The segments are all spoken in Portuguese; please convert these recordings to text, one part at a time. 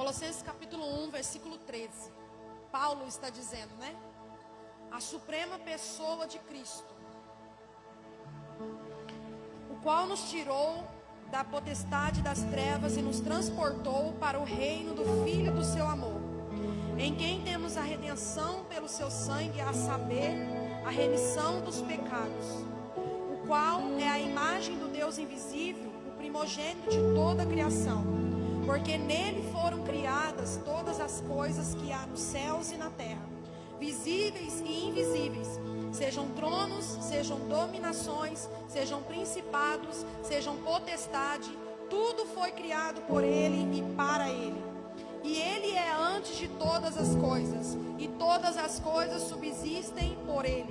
Colossenses capítulo 1, versículo 13. Paulo está dizendo, né? A suprema pessoa de Cristo, o qual nos tirou da potestade das trevas e nos transportou para o reino do Filho do seu amor, em quem temos a redenção pelo seu sangue, a saber, a remissão dos pecados, o qual é a imagem do Deus invisível, o primogênito de toda a criação, porque nele foram criadas todas as coisas que há nos céus e na terra, visíveis e invisíveis, sejam tronos, sejam dominações, sejam principados, sejam potestade, tudo foi criado por ele e para ele. E ele é antes de todas as coisas, e todas as coisas subsistem por ele.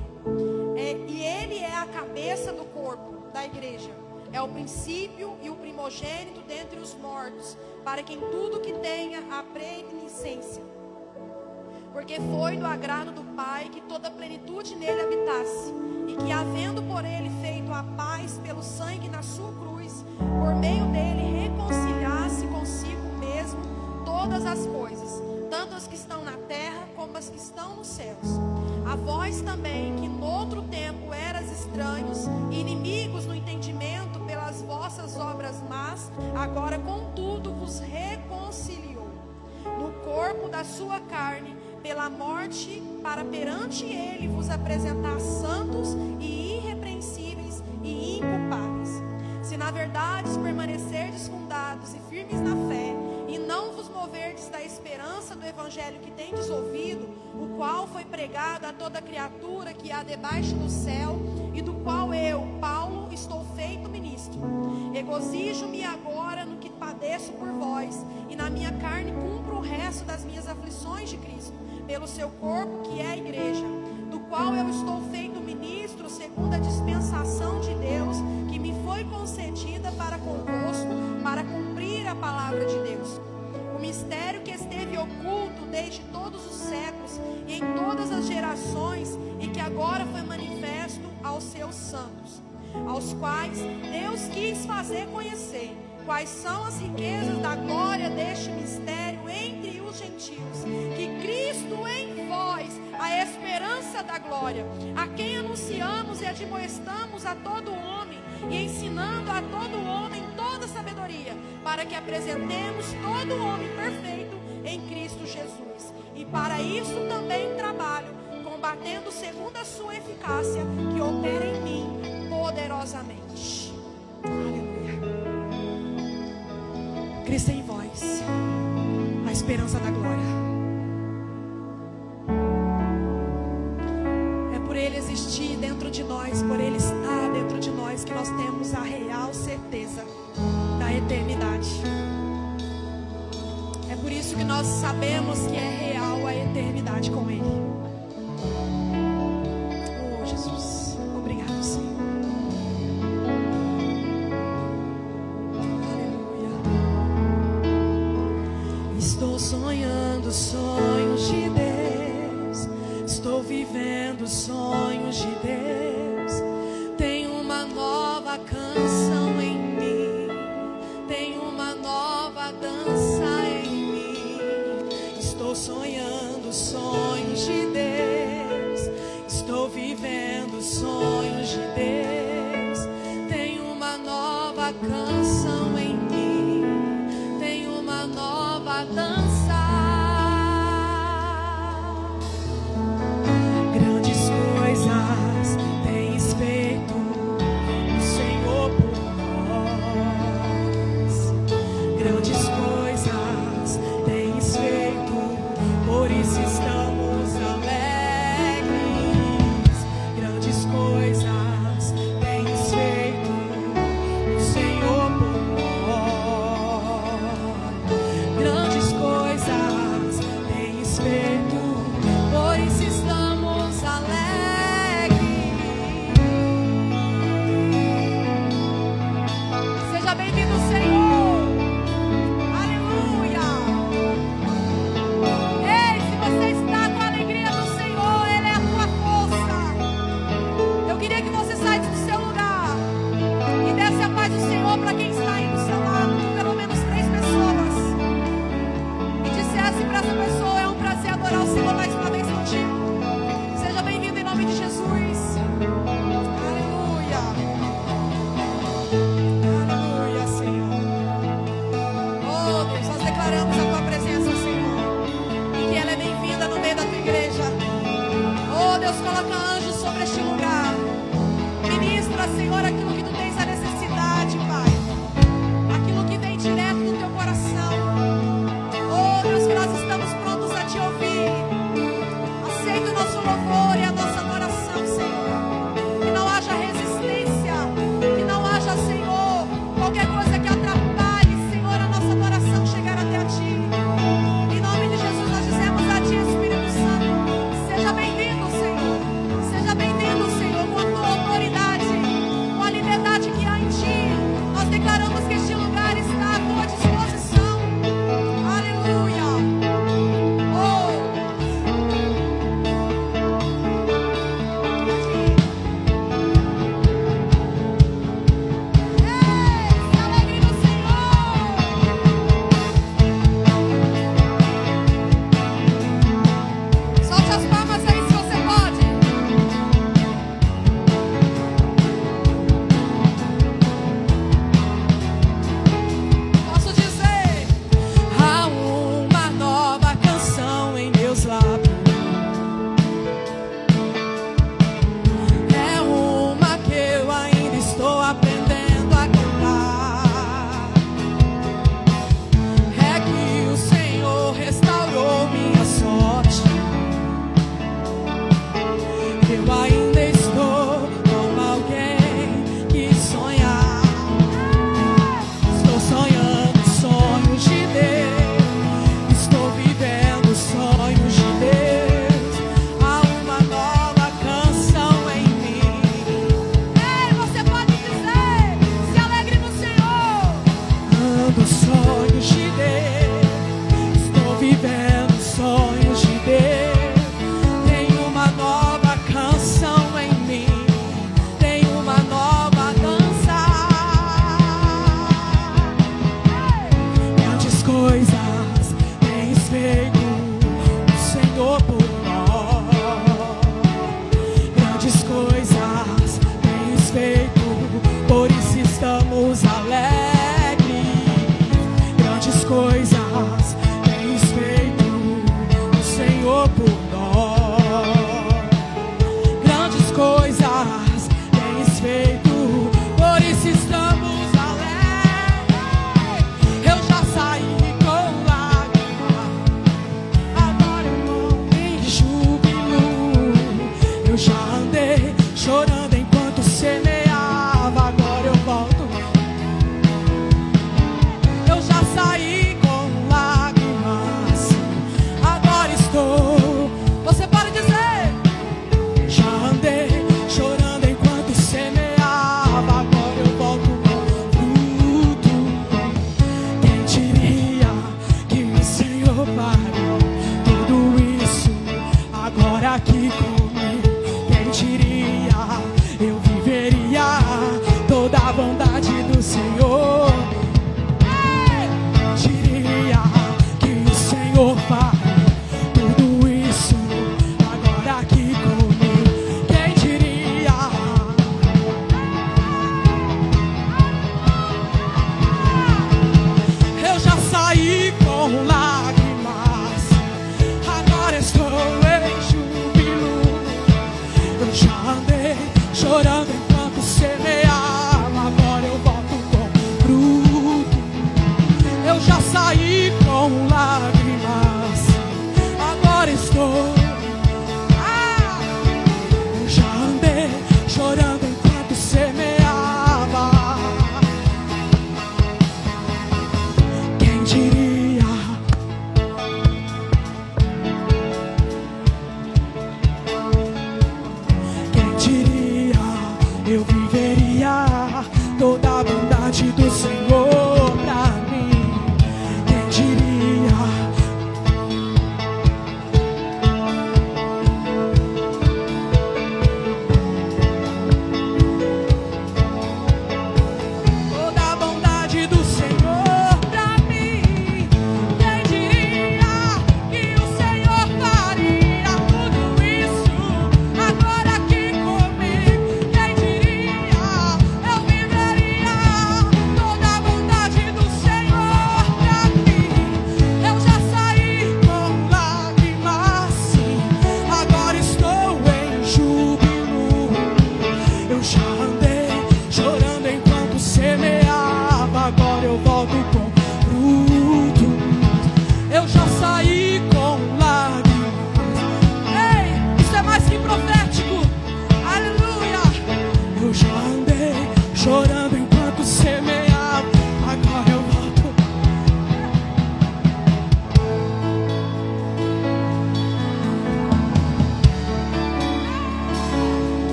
E ele é a cabeça do corpo, da igreja. É o princípio e o primogênito dentre os mortos, para que em tudo que tenha a preeminência. Porque foi do agrado do Pai que toda a plenitude nele habitasse, e que havendo por ele feito a paz pelo sangue na sua cruz, por meio dele reconciliasse consigo mesmo todas as coisas, tanto as que estão na terra como as que estão nos céus. A vós também, que noutro tempo eras estranhos, inimigos no entendimento pelas vossas obras más, agora contudo vos reconciliou no corpo da sua carne, pela morte, para perante ele vos apresentar santos e irrepreensíveis e inculpáveis. Se na verdade permanecerdes fundados e firmes na fé, e não vos moverdes da esperança do evangelho que tendes ouvido, o qual foi pregado a toda criatura que há debaixo do céu, e do qual eu, Paulo, estou feito ministro. Regozijo-me agora no que padeço por vós, e na minha carne cumpro o resto das minhas aflições de Cristo, pelo seu corpo que é a igreja, do qual eu estou feito ministro segundo a dispensação de Deus, que me foi concedida para convosco, para cumprir a palavra de Deus. O mistério que esteve oculto desde todos os séculos e em todas as gerações, e que agora foi manifesto aos seus santos, aos quais Deus quis fazer conhecer quais são as riquezas da glória deste mistério entre os gentios, que Cristo em vós, a esperança da glória, a quem anunciamos e admoestamos a todo homem, e ensinando a todo homem toda sabedoria, para que apresentemos todo homem perfeito em Cristo Jesus. E para isso também trabalho, combatendo segundo a sua eficácia, que opera em mim poderosamente. Aleluia. Cristo em vós, a esperança da glória. É por Ele existir dentro de nós, por Ele estar dentro de nós, que nós temos a real certeza da eternidade. É por isso que nós sabemos que é real a eternidade com Ele. Oh, Jesus, obrigado, Senhor. Estou sonhando sonhos de Deus, estou vivendo sonhos de Deus. Tem uma nova canção em mim, tem uma nova dança em mim. Estou sonhando sonhos de Deus, estou vivendo sonhos de Deus. Tem uma nova canção em mim, tem uma nova dança. Grandes coisas tens feito, o Senhor, por nós. Grandes coisas tens feito, por isso estamos alegres. Deus, coloca anjos sobre este lugar. Ministra, Senhor, aquilo que tu tens a necessidade, Pai. Aquilo que vem direto do teu coração. Oh, Deus, que nós estamos prontos a te ouvir. Aceita o nosso louvor e a nossa adoração, Senhor. Que não haja resistência. Que não haja, Senhor, qualquer coisa que atrapalhe, Senhor, a nossa adoração chegar até a Ti. Em nome de Jesus, nós dizemos a Ti, Espírito Santo, seja bem-vindo, Senhor. Seja bem-vindo, Senhor, com a Tua autoridade, com a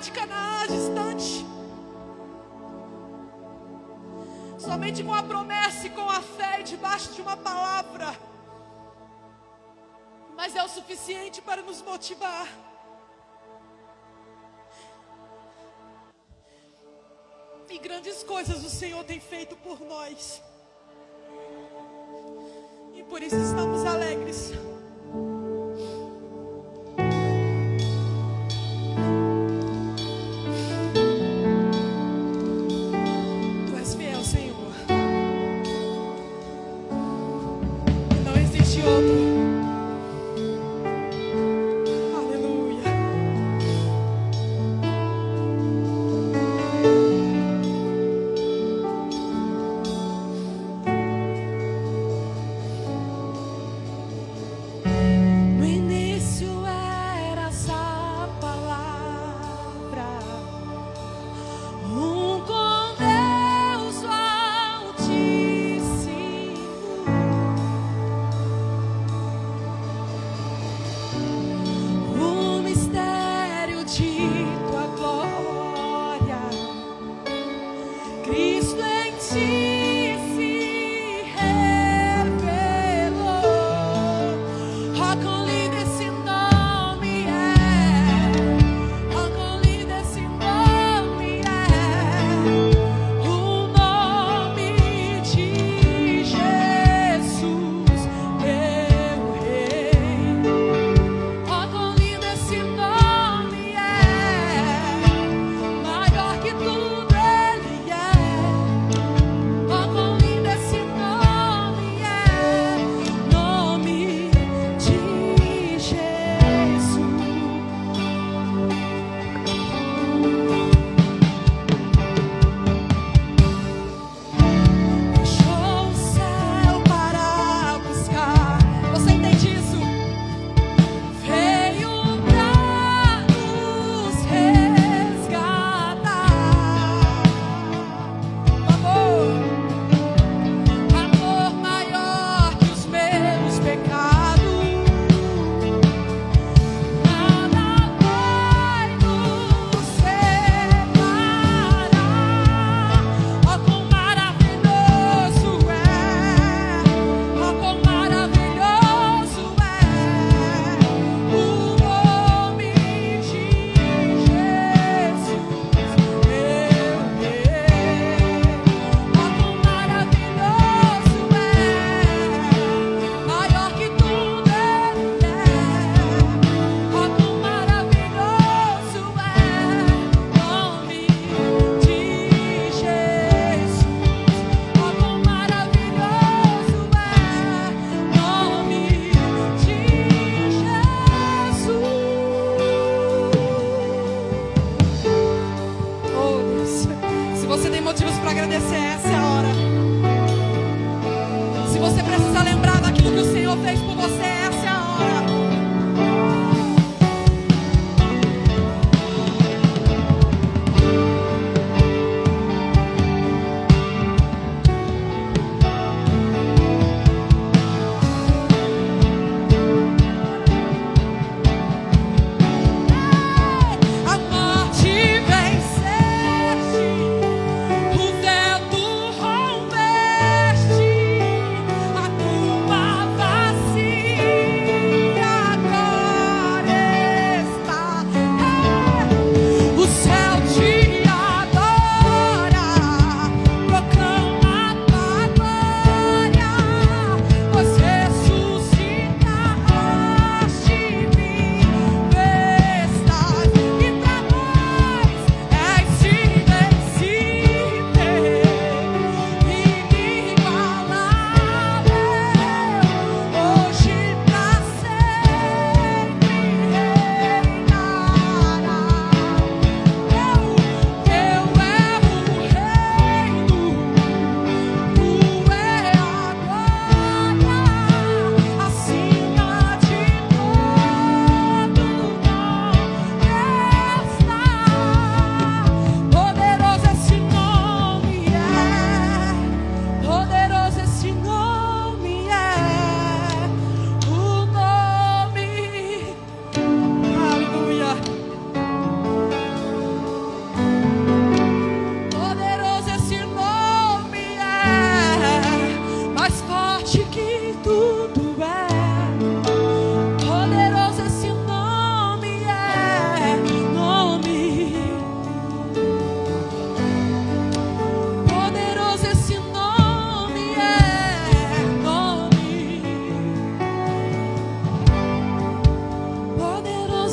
de Canaã distante. Somente com a promessa e com a fé e debaixo de uma palavra. Mas é o suficiente para nos motivar. E grandes coisas o Senhor tem feito por nós. E por isso estamos alegres. Tu és fiel, Senhor. Não existe outro.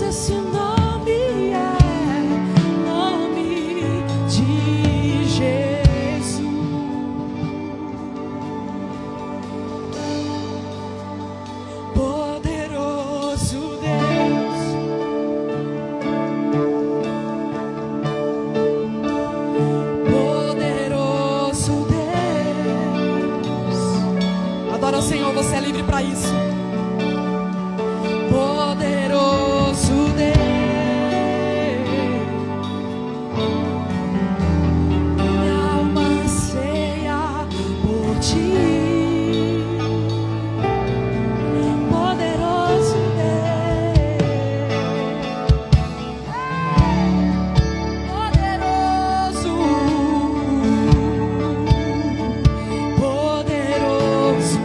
Esse nome é nome de Jesus. Poderoso Deus, poderoso Deus. Adora o Senhor, você é livre para isso. Poderoso Deus, minha alma anseia por ti. Poderoso Deus, poderoso, poderoso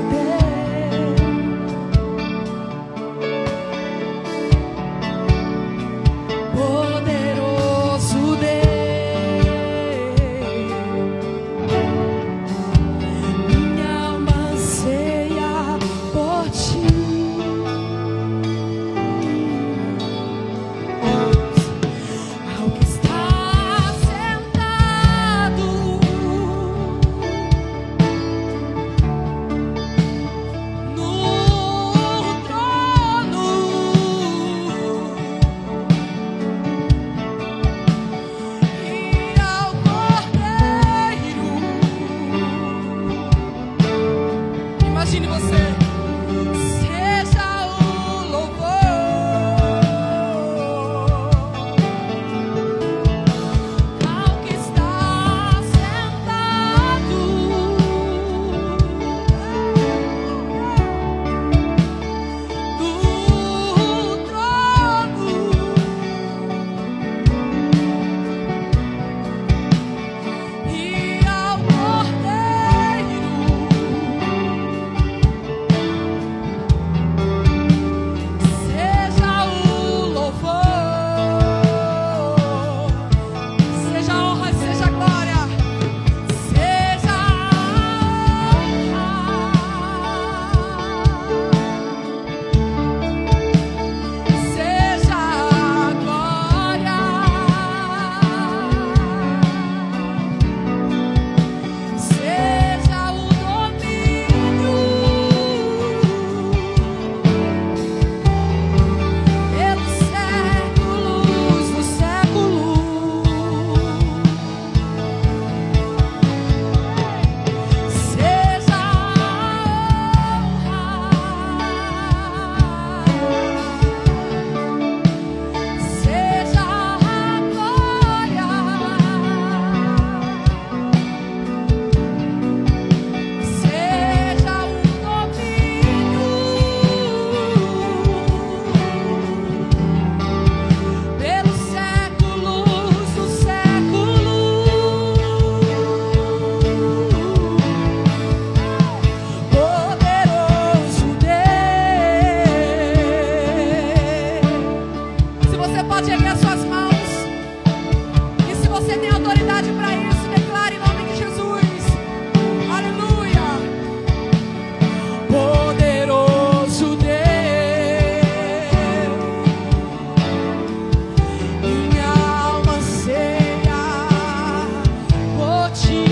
poderoso Deus, minha alma anseia por ti. Ao que está sentado no trono, e ao Cordeiro. Imagine você, seja o louvor ao que está sentado no trono. E ao Cordeiro, seja o louvor, seja a honra, seja a glória, seja a honra, seja a glória. Seja o domínio pelos séculos dos séculos. Seja a honra, seja a glória. Seja o domínio pelos séculos dos séculos. Poderoso Deus. Se você pode erguer suas mãos, e se você tem autoridade para isso, declare em nome de Jesus. Aleluia. Poderoso Deus, minha alma anseia por ti.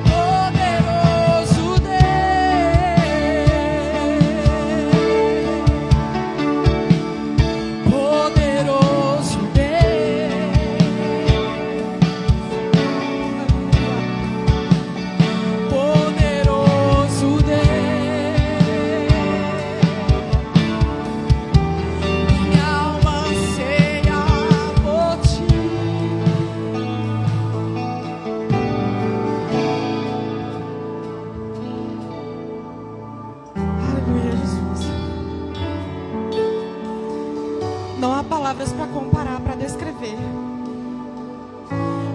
Poderoso Deus, poderoso Deus, poderoso Deus, minha alma anseia por ti. Aleluia, Jesus. Não há palavras para comparar, para descrever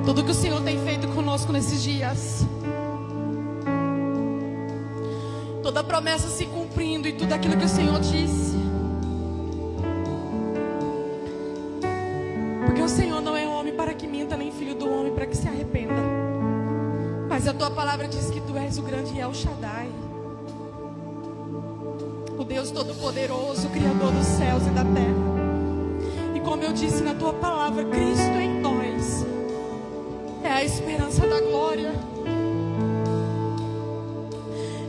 tudo que o Senhor tem feito conosco nesses dias. Toda promessa se cumprindo e tudo aquilo que o Senhor disse. Porque o Senhor não é homem para que minta, nem filho do homem para que se arrependa. Mas a tua palavra diz que tu és o grande El Shaddai, Deus Todo-Poderoso, Criador dos céus e da terra. E como eu disse na tua palavra, Cristo em nós é a esperança da glória.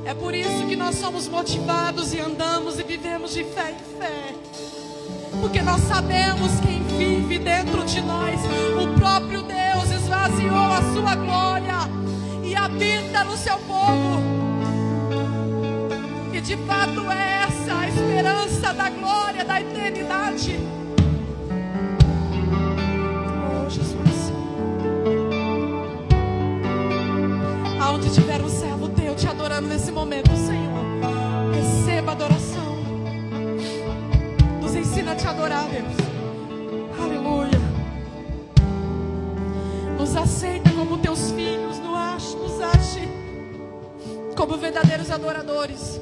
É por isso que nós somos motivados e andamos e vivemos de fé em fé. Porque nós sabemos quem vive dentro de nós. O próprio Deus esvaziou a sua glória e habita no seu povo. E de fato é essa a esperança da glória, da eternidade. Oh, Jesus. Aonde tiver um servo teu te adorando nesse momento, Senhor, receba adoração. Nos ensina a te adorar, Deus. Aleluia. Nos aceita como teus filhos, nos ache como verdadeiros adoradores.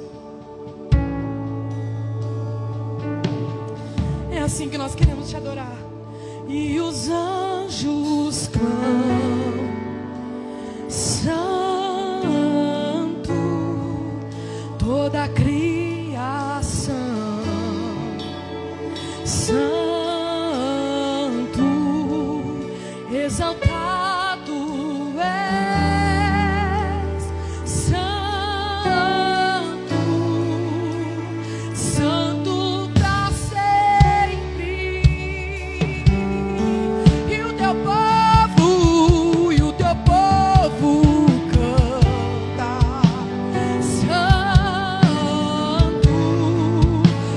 É assim que nós queremos te adorar. E os anjos clamam, Santo, toda a criação, Santo, exaltado és, Santo, Santo pra sempre. E o teu povo canta, Santo,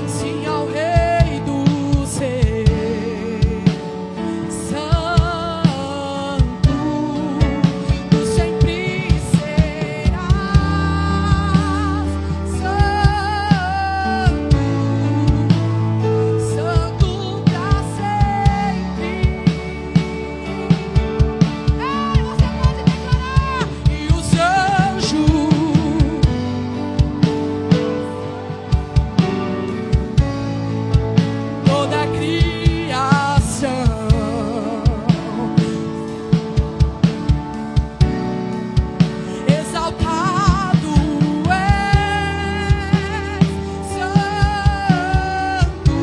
sim ao Rei dos Reis, Santo, tu sempre serás, Santo, Santo pra sempre. Ei, você pode declarar. E os anjos, toda a criação, exaltado és, Santo,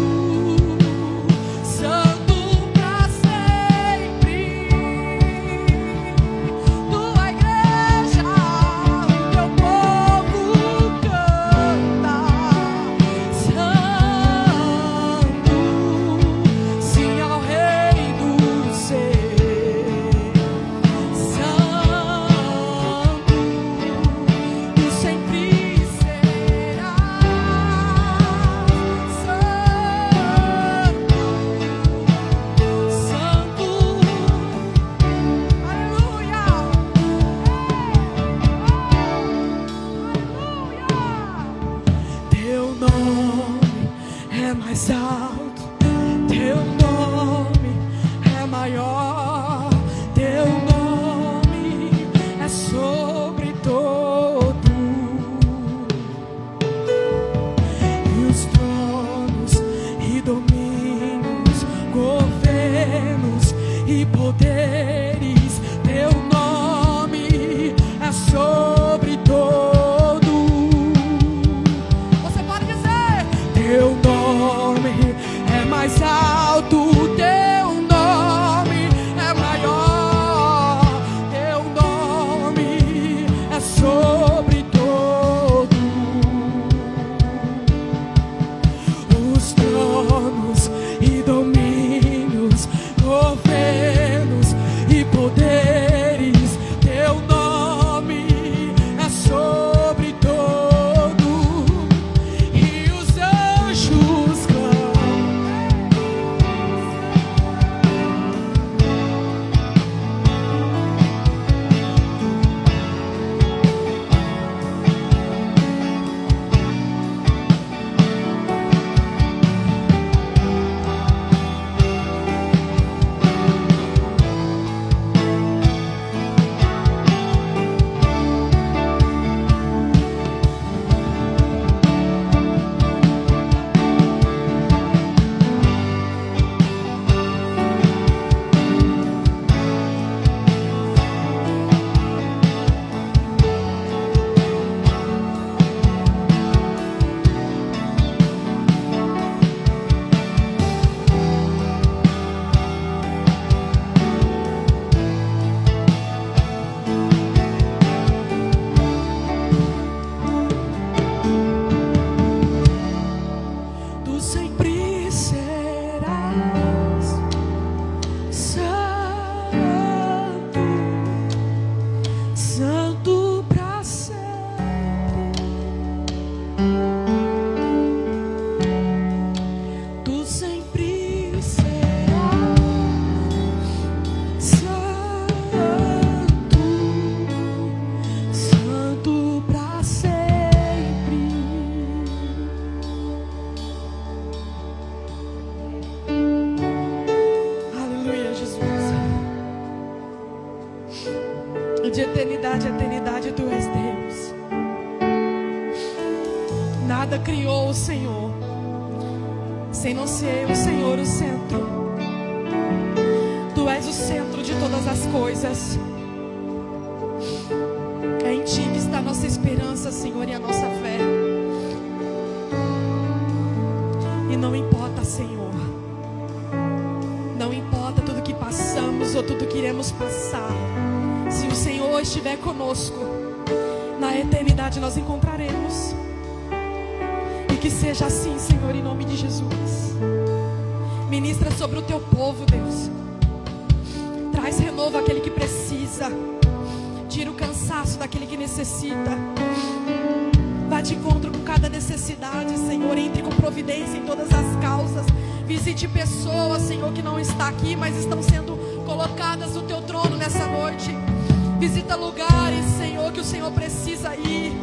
Santo pra sempre. Tua igreja, o teu povo canta, Santo, sim ao Rei dos Reis, Santo, tu sempre serás, Santo, Santo, aleluia, aleluia. Teu nome é mais alto, teu nome é maior, teu nome é sobre todo. E os tronos e domínios, governos e poderes, teu nome é sobre todo. Você pode dizer: teu nome nada criou o Senhor. Sem não ser o Senhor o centro. Tu és o centro de todas as coisas. É em Ti que está a nossa esperança, Senhor, e a nossa fé. E não importa, Senhor, não importa tudo que passamos ou tudo que iremos passar, se o Senhor estiver conosco, na eternidade nós encontraremos. E que seja assim, Senhor, em nome de Jesus. Ministra sobre o Teu povo, Deus. Traz renovo àquele que precisa. Tira o cansaço daquele que necessita. Vá de encontro com cada necessidade, Senhor. Entre com providência em todas as causas. Visite pessoas, Senhor, que não estão aqui, mas estão sendo colocadas no Teu trono nessa noite. Visita lugares, Senhor, que o Senhor precisa ir.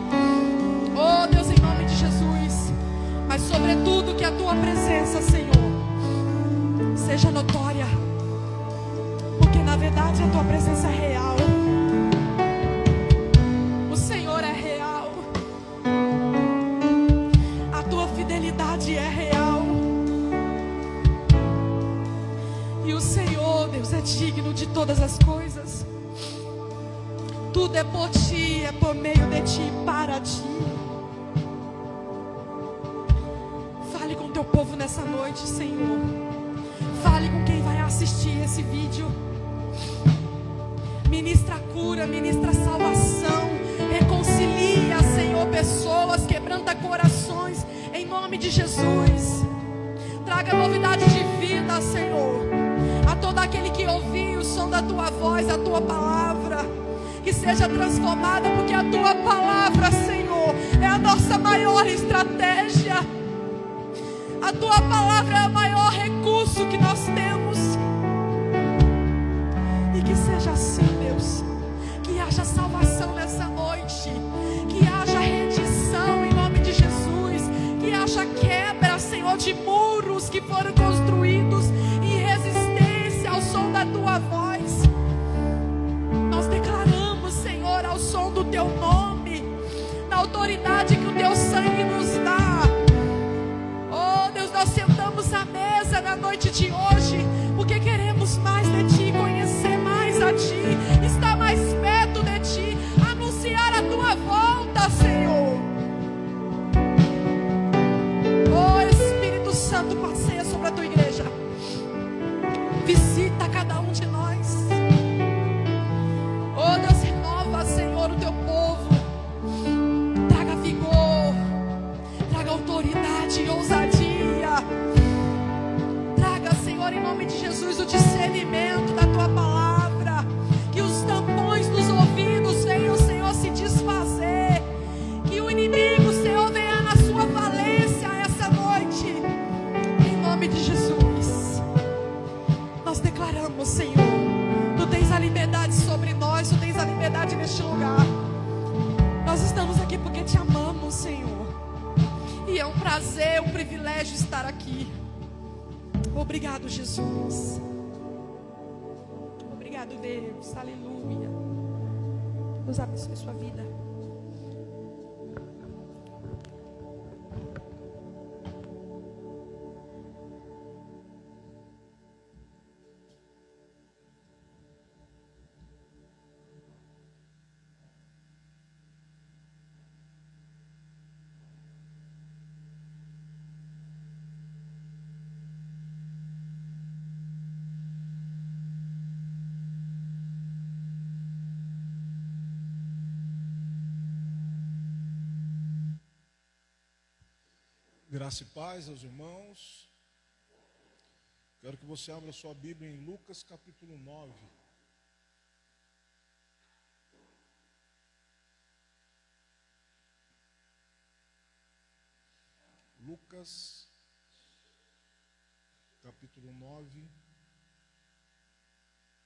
Oh, Deus, em nome de Jesus. Mas sobretudo que a Tua presença, Senhor, seja notória. Porque na verdade a Tua presença é real. O Senhor é real. A Tua fidelidade é real. E o Senhor, Deus, é digno de todas as coisas. Tudo é por Ti, é por meio de Ti, para Ti. Fale com Teu povo nessa noite, Senhor. Fale com quem vai assistir esse vídeo. Ministra cura, ministra salvação. Reconcilia, Senhor, pessoas, quebranta corações, em nome de Jesus. Traga novidade de vida, Senhor, a todo aquele que ouvir o som da Tua voz, a Tua palavra, que seja transformada, porque a Tua palavra, Senhor, é a nossa maior estratégia. A Tua palavra é o maior recurso que nós temos. E que seja assim, Deus. Que haja salvação nessa noite. Que haja rendição em nome de Jesus. Que haja quebra, Senhor, de muros que foram construídos em resistência ao som da Tua voz. Nós declaramos, Senhor, ao som do Teu nome, na autoridade que o Teu sangue nos dá. Nós sentamos à mesa na noite de hoje, porque queremos mais de Ti, conhecer mais a Ti, estar mais perto de Ti, anunciar a Tua volta, Senhor. Oh, Espírito Santo, passeia sobre a Tua igreja. Visita cada um de nós. Oh, Deus, renova, Senhor, o Teu povo. Traga vigor, traga autoridade e ousadia. Traga, Senhor, em nome de Jesus, o discernimento da Tua palavra. Que os tampões dos ouvidos venham, Senhor, se desfazer. Que o inimigo, Senhor, venha na sua falência essa noite. Em nome de Jesus. Nós declaramos, Senhor, Tu tens a liberdade sobre nós, Tu tens a liberdade neste lugar. Nós estamos aqui porque Te amamos, Senhor. E é um prazer, um privilégio estar aqui. Obrigado, Jesus. Obrigado, Deus. Aleluia. Deus abençoe sua vida. Graça e paz aos irmãos. Quero que você abra sua Bíblia em Lucas capítulo 9. Lucas capítulo 9,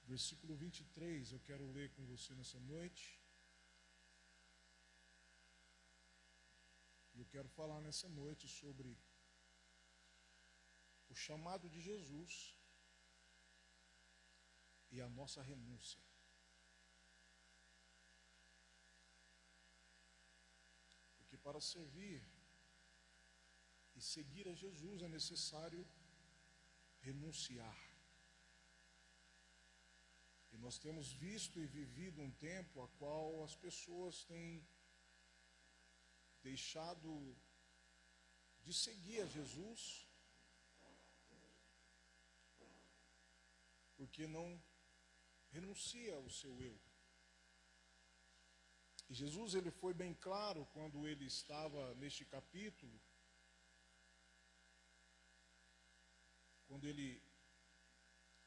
versículo 23, eu quero ler com você nessa noite. Eu quero falar nessa noite sobre o chamado de Jesus e a nossa renúncia. Porque para servir seguir a Jesus é necessário renunciar. E nós temos visto e vivido um tempo a qual as pessoas têm deixado de seguir a Jesus porque não renuncia ao seu eu. E Jesus, ele foi bem claro quando ele estava neste capítulo, quando ele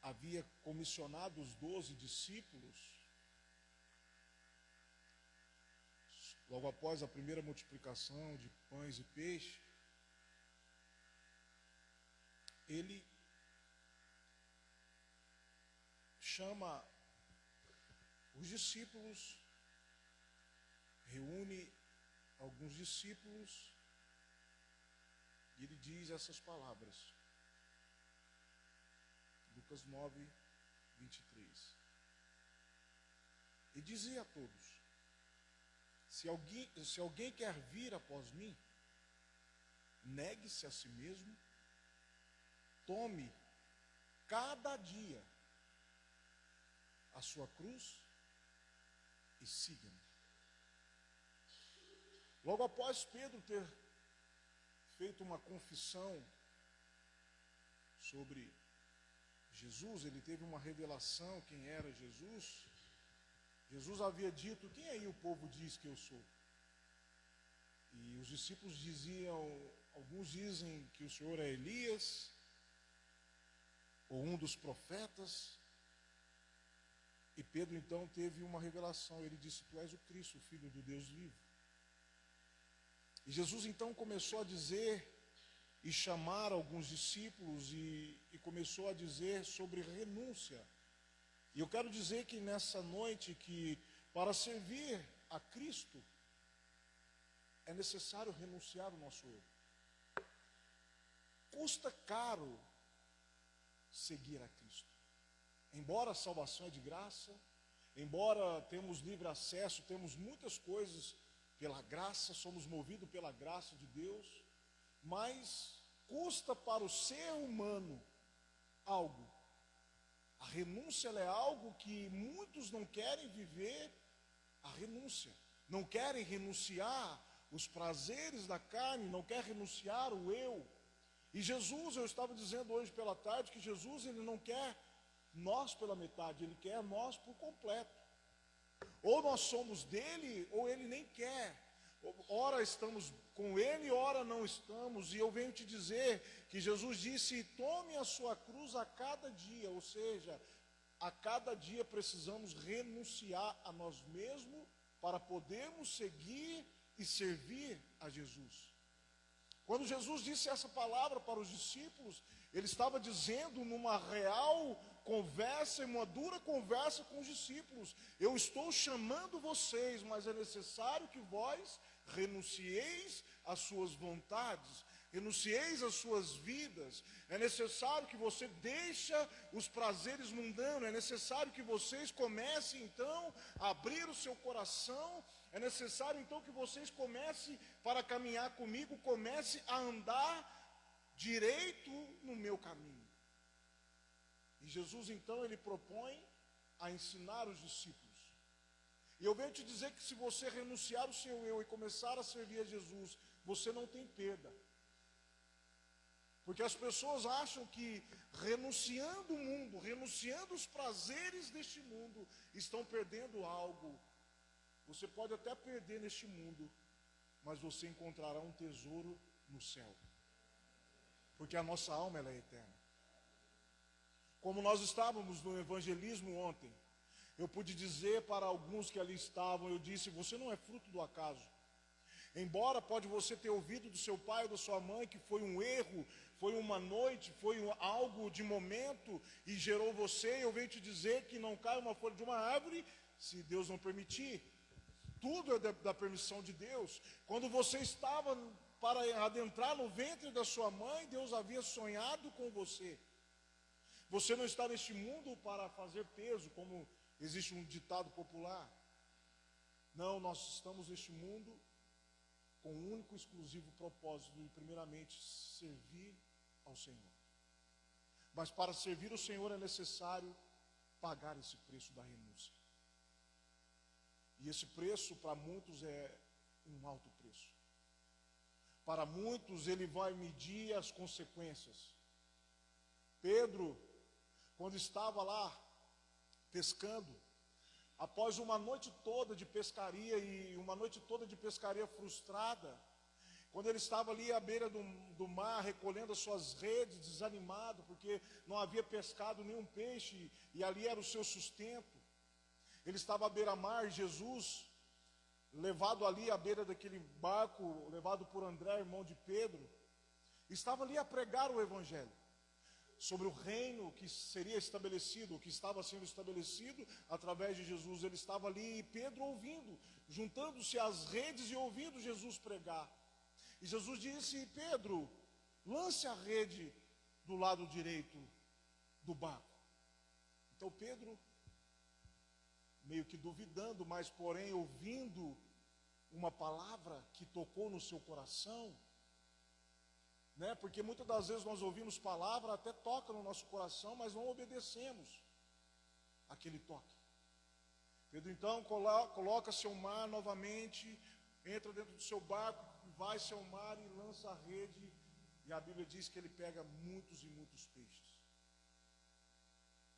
havia comissionado os 12 discípulos, logo após a primeira multiplicação de pães e peixe, ele chama os discípulos, reúne alguns discípulos e ele diz essas palavras. Lucas 9, 23. E dizia a todos: se alguém quer vir após mim, negue-se a si mesmo, tome cada dia a sua cruz e siga-me. Logo após Pedro ter feito uma confissão sobre Jesus, ele teve uma revelação quem era Jesus. Jesus havia dito: quem aí o povo diz que eu sou? E os discípulos diziam, alguns dizem que o Senhor é Elias, ou um dos profetas. E Pedro então teve uma revelação, ele disse: tu és o Cristo, o Filho do Deus vivo. E Jesus então começou a dizer e chamar alguns discípulos e começou a dizer sobre renúncia. E eu quero dizer que nessa noite que para servir a Cristo é necessário renunciar o nosso eu. Custa caro seguir a Cristo. Embora a salvação é de graça, embora temos livre acesso, temos muitas coisas pela graça, somos movidos pela graça de Deus, mas custa para o ser humano algo. A renúncia ela é algo que muitos não querem viver, a renúncia. Não querem renunciar os prazeres da carne, não querem renunciar o eu. E Jesus, eu estava dizendo hoje pela tarde, que Jesus ele não quer nós pela metade, ele quer nós por completo. Ou nós somos dele, ou ele nem quer. Ora estamos com ele, ora não estamos. E eu venho te dizer que Jesus disse: tome a sua cruz a cada dia. Ou seja, a cada dia precisamos renunciar a nós mesmos para podermos seguir e servir a Jesus. Quando Jesus disse essa palavra para os discípulos, ele estava dizendo numa real conversa, uma dura conversa com os discípulos: eu estou chamando vocês, mas é necessário que vós renuncieis às suas vontades, renuncieis às suas vidas. É necessário que você deixe os prazeres mundanos, é necessário que vocês comecem então a abrir o seu coração. É necessário então que vocês comecem para caminhar comigo, comecem a andar direito no meu caminho. E Jesus então ele propõe a ensinar os discípulos. E eu venho te dizer que se você renunciar o seu eu e começar a servir a Jesus, você não tem perda. Porque as pessoas acham que renunciando o mundo, renunciando os prazeres deste mundo, estão perdendo algo. Você pode até perder neste mundo, mas você encontrará um tesouro no céu. Porque a nossa alma ela é eterna. Como nós estávamos no evangelismo ontem, eu pude dizer para alguns que ali estavam, eu disse: você não é fruto do acaso. Embora pode você ter ouvido do seu pai ou da sua mãe que foi um erro, foi uma noite, foi algo de momento e gerou você, eu venho te dizer que não cai uma folha de uma árvore se Deus não permitir. Tudo é da permissão de Deus. Quando você estava para adentrar no ventre da sua mãe, Deus havia sonhado com você. Você não está neste mundo para fazer peso, como existe um ditado popular. Não, nós estamos neste mundo com um único e exclusivo propósito de primeiramente servir ao Senhor. Mas para servir o Senhor é necessário pagar esse preço da renúncia. E esse preço para muitos é um alto preço. Para muitos ele vai medir as consequências. Pedro, quando estava lá pescando, após uma noite toda de pescaria e uma noite toda de pescaria frustrada, quando ele estava ali à beira do mar, recolhendo as suas redes, desanimado, porque não havia pescado nenhum peixe, e ali era o seu sustento. Ele estava à beira-mar, Jesus, levado ali à beira daquele barco, levado por André, irmão de Pedro, estava ali a pregar o Evangelho, sobre o reino que seria estabelecido, que estava sendo estabelecido através de Jesus. Ele estava ali, e Pedro ouvindo, juntando-se às redes e ouvindo Jesus pregar. E Jesus disse: Pedro, lance a rede do lado direito do barco. Então Pedro, meio que duvidando, mas porém ouvindo uma palavra que tocou no seu coração, né? Porque muitas das vezes nós ouvimos palavra, até toca no nosso coração, mas não obedecemos aquele toque. Pedro então coloca-se ao mar novamente, entra dentro do seu barco, vai-se ao mar e lança a rede, e a Bíblia diz que ele pega muitos e muitos peixes.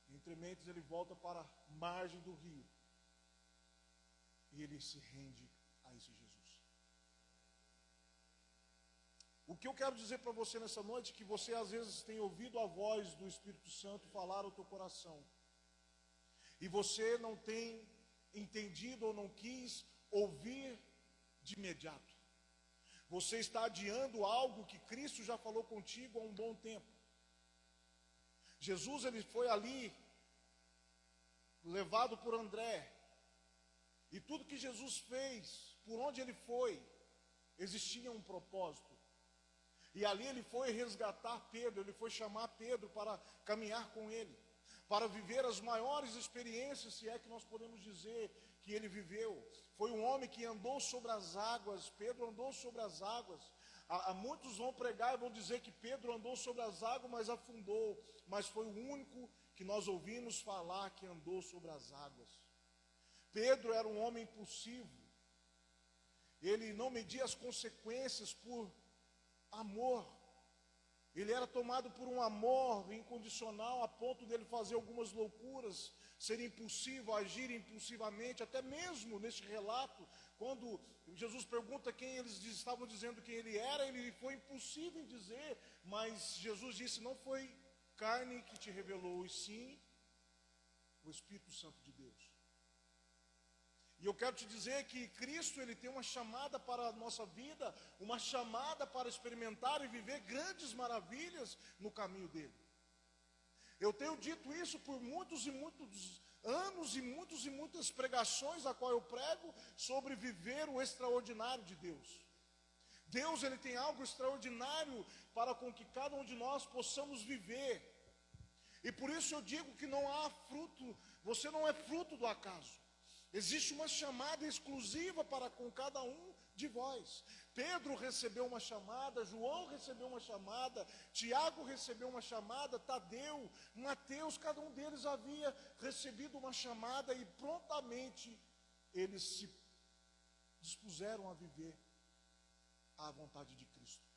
Entre mentes ele volta para a margem do rio, e ele se rende a esse Jesus. O que eu quero dizer para você nessa noite é que você às vezes tem ouvido a voz do Espírito Santo falar ao teu coração, e você não tem entendido ou não quis ouvir de imediato. Você está adiando algo que Cristo já falou contigo há um bom tempo. Jesus, ele foi ali, levado por André, e tudo que Jesus fez, por onde ele foi, existia um propósito. E ali ele foi resgatar Pedro, ele foi chamar Pedro para caminhar com ele, para viver as maiores experiências, se é que nós podemos dizer que ele viveu. Foi um homem que andou sobre as águas. Pedro andou sobre as águas. Muitos vão pregar e vão dizer que Pedro andou sobre as águas, mas afundou. Mas foi o único que nós ouvimos falar que andou sobre as águas. Pedro era um homem impulsivo. Ele não media as consequências por amor. Ele era tomado por um amor incondicional, a ponto dele fazer algumas loucuras, ser impulsivo, agir impulsivamente. Até mesmo neste relato, quando Jesus pergunta quem eles estavam dizendo quem ele era, ele foi impulsivo em dizer, mas Jesus disse: não foi carne que te revelou, e sim o Espírito Santo de Deus. E eu quero te dizer que Cristo, ele tem uma chamada para a nossa vida, uma chamada para experimentar e viver grandes maravilhas no caminho dele. Eu tenho dito isso por muitos e muitos anos e muitas pregações a qual eu prego sobre viver o extraordinário de Deus. Deus, ele tem algo extraordinário para com que cada um de nós possamos viver. E por isso eu digo que não há fruto, você não é fruto do acaso. Existe uma chamada exclusiva para com cada um de vós. Pedro recebeu uma chamada, João recebeu uma chamada, Tiago recebeu uma chamada, Tadeu, Mateus, cada um deles havia recebido uma chamada e prontamente eles se dispuseram a viver à vontade de Cristo.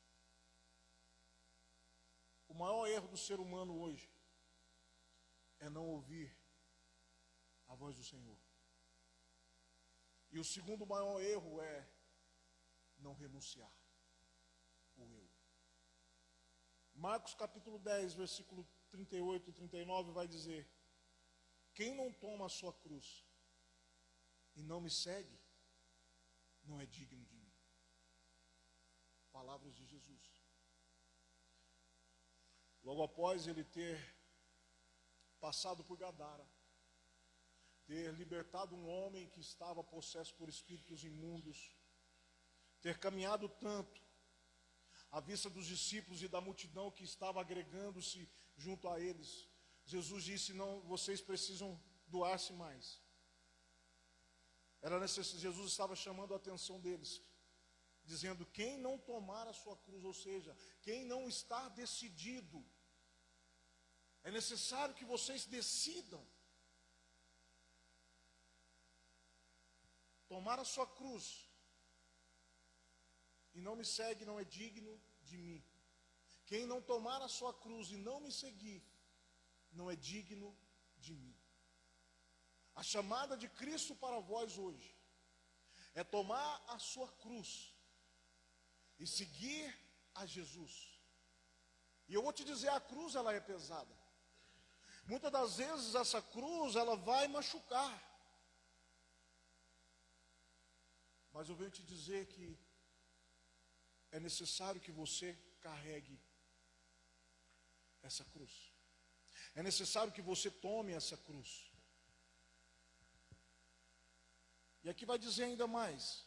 O maior erro do ser humano hoje é não ouvir a voz do Senhor. E o segundo maior erro é não renunciar o eu. Marcos capítulo 10, versículo 38 e 39 vai dizer: quem não toma a sua cruz e não me segue, não é digno de mim. Palavras de Jesus. Logo após ele ter passado por Gadara, ter libertado um homem que estava possesso por espíritos imundos, ter caminhado tanto à vista dos discípulos e da multidão que estava agregando-se junto a eles, Jesus disse: não, vocês precisam doar-se mais. Jesus estava chamando a atenção deles. dizendo: quem não tomar a sua cruz, ou seja, quem não está decidido, é necessário que vocês decidam tomar a sua cruz, e não me segue não é digno de mim. Quem não tomar a sua cruz e não me seguir, não é digno de mim. A chamada de Cristo para vós hoje é tomar a sua cruz e seguir a Jesus. E eu vou te dizer, a cruz ela é pesada. Muitas das vezes essa cruz ela vai machucar. Mas eu venho te dizer que é necessário que você carregue essa cruz. É necessário que você tome essa cruz. E aqui vai dizer ainda mais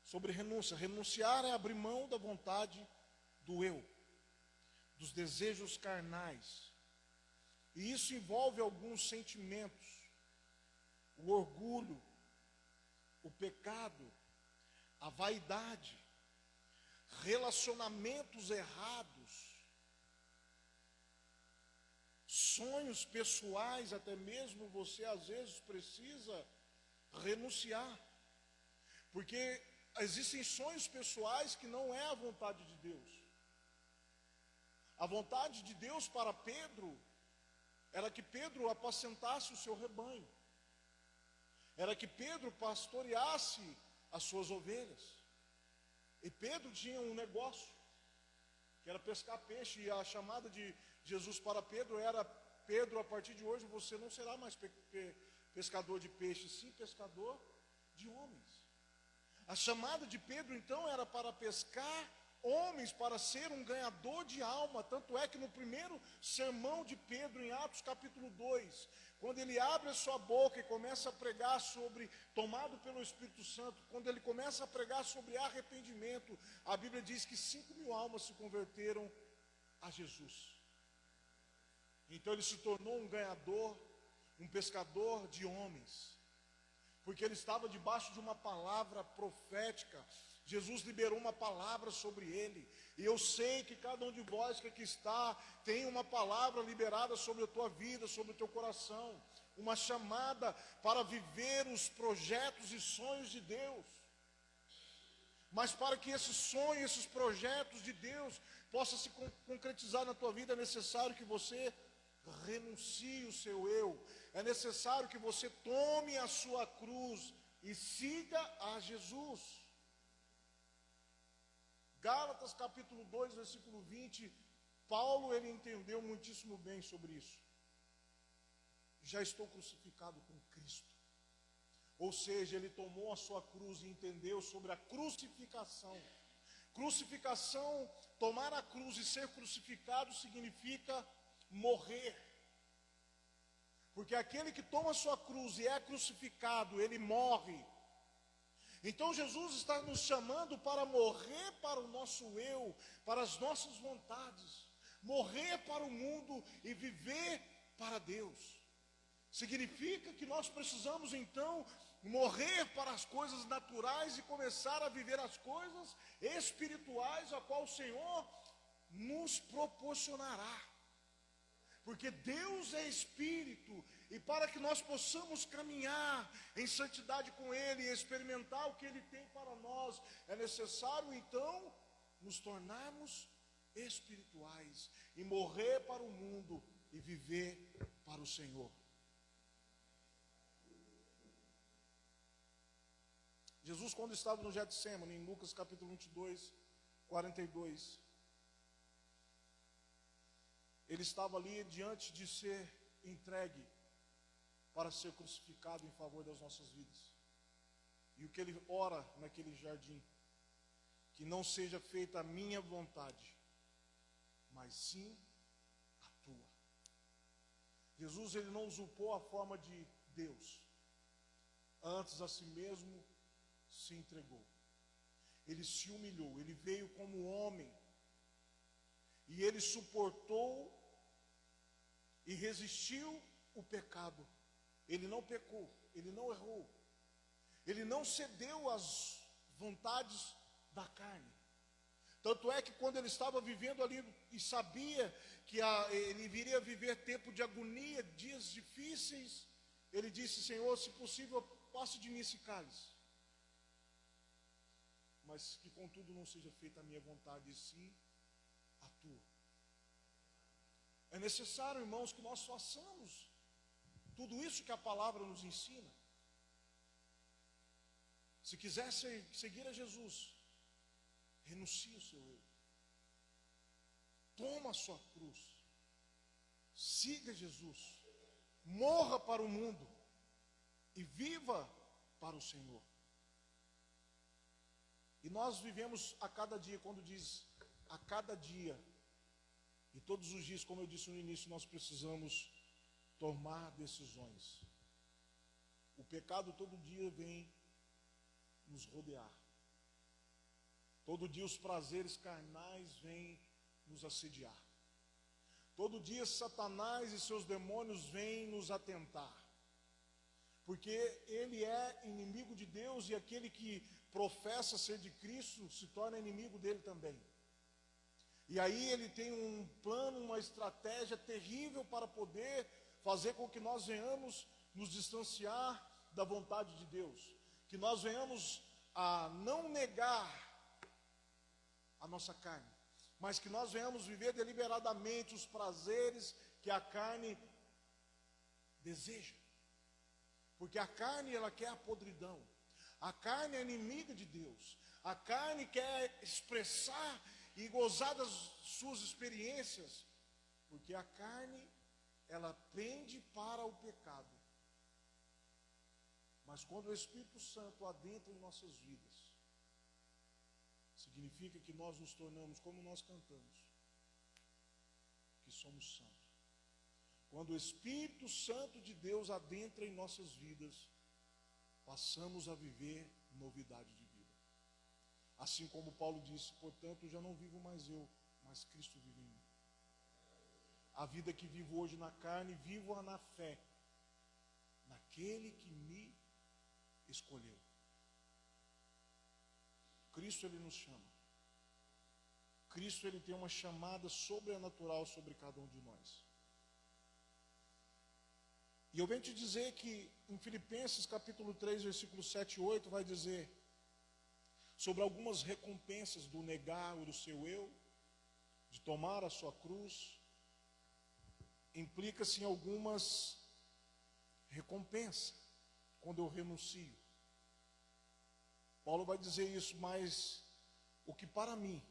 sobre renúncia. Renunciar é abrir mão da vontade do eu, dos desejos carnais. E isso envolve alguns sentimentos: o orgulho, o pecado, a vaidade, relacionamentos errados, sonhos pessoais. Até mesmo você às vezes precisa renunciar, porque existem sonhos pessoais que não é a vontade de Deus. A vontade de Deus para Pedro era que Pedro apacentasse o seu rebanho, era que Pedro pastoreasse as suas ovelhas. E Pedro tinha um negócio, que era pescar peixe, e a chamada de Jesus para Pedro era: Pedro, a partir de hoje você não será mais pescador de peixe, sim pescador de homens. A chamada de Pedro então era para pescar homens, para ser um ganhador de alma. Tanto é que no primeiro sermão de Pedro, em Atos capítulo 2, quando ele abre a sua boca e começa a pregar sobre, tomado pelo Espírito Santo, quando ele começa a pregar sobre arrependimento, a Bíblia diz que 5.000 almas se converteram a Jesus. Então ele se tornou um ganhador, um pescador de homens, porque ele estava debaixo de uma palavra profética. Jesus liberou uma palavra sobre ele, e eu sei que cada um de vós que aqui está, tem uma palavra liberada sobre a tua vida, sobre o teu coração, uma chamada para viver os projetos e sonhos de Deus. Mas para que esse sonho, esses projetos de Deus possam se concretizar na tua vida, é necessário que você renuncie o seu eu, é necessário que você tome a sua cruz e siga a Jesus. Gálatas capítulo 2, versículo 20, Paulo ele entendeu muitíssimo bem sobre isso. Já estou crucificado com Cristo. Ou seja, ele tomou a sua cruz e entendeu sobre a crucificação. Crucificação, tomar a cruz e ser crucificado significa morrer. Porque aquele que toma a sua cruz e é crucificado, ele morre. Então Jesus está nos chamando para morrer para o nosso eu, para as nossas vontades, morrer para o mundo e viver para Deus. Significa que nós precisamos então morrer para as coisas naturais e começar a viver as coisas espirituais, a qual o Senhor nos proporcionará. Porque Deus é Espírito, e para que nós possamos caminhar em santidade com Ele e experimentar o que Ele tem para nós, é necessário então nos tornarmos espirituais e morrer para o mundo e viver para o Senhor. Jesus, quando estava no Getsemane, em Lucas capítulo 22, 42, ele estava ali diante de ser entregue para ser crucificado em favor das nossas vidas. E o que ele ora naquele jardim: que não seja feita a minha vontade, mas sim a tua. Jesus ele não usurpou a forma de Deus, antes a si mesmo se entregou. Ele se humilhou, ele veio como homem, e ele suportou e resistiu o pecado. Ele não pecou, ele não errou, ele não cedeu às vontades da carne. Tanto é que quando ele estava vivendo ali e sabia que ele viria viver tempo de agonia, dias difíceis, ele disse: Senhor, se possível, passe de mim esse cálice, mas que contudo não seja feita a minha vontade, e sim a tua. É necessário, irmãos, que nós façamos tudo isso que a palavra nos ensina. Se quiser seguir a Jesus, renuncie o seu eu. Toma a sua cruz. Siga Jesus. Morra para o mundo e viva para o Senhor. E nós vivemos a cada dia, quando diz a cada dia, e todos os dias, como eu disse no início, nós precisamos tomar decisões. O pecado todo dia vem nos rodear. Todo dia os prazeres carnais vêm nos assediar. Todo dia Satanás e seus demônios vêm nos atentar. Porque ele é inimigo de Deus, e aquele que professa ser de Cristo se torna inimigo dele também. E aí ele tem um plano, uma estratégia terrível para poder fazer com que nós venhamos nos distanciar da vontade de Deus. Que nós venhamos a não negar a nossa carne, mas que nós venhamos viver deliberadamente os prazeres que a carne deseja. Porque a carne, ela quer a podridão. A carne é inimiga de Deus. A carne quer expressar e gozar das suas experiências, porque a carne, ela pende para o pecado. Mas quando o Espírito Santo adentra em nossas vidas, significa que nós nos tornamos, como nós cantamos, que somos santos. Quando o Espírito Santo de Deus adentra em nossas vidas, passamos a viver novidade de vida. Assim como Paulo disse: portanto, já não vivo mais eu, mas Cristo vive em mim. A vida que vivo hoje na carne, vivo-a na fé, naquele que me escolheu. Cristo, ele nos chama. Cristo, ele tem uma chamada sobrenatural sobre cada um de nós. E eu venho te dizer que em Filipenses capítulo 3, versículo 7 e 8, vai dizer sobre algumas recompensas do negar o seu eu, de tomar a sua cruz. Implica-se em algumas recompensas quando eu renuncio. Paulo vai dizer isso: mas o que para mim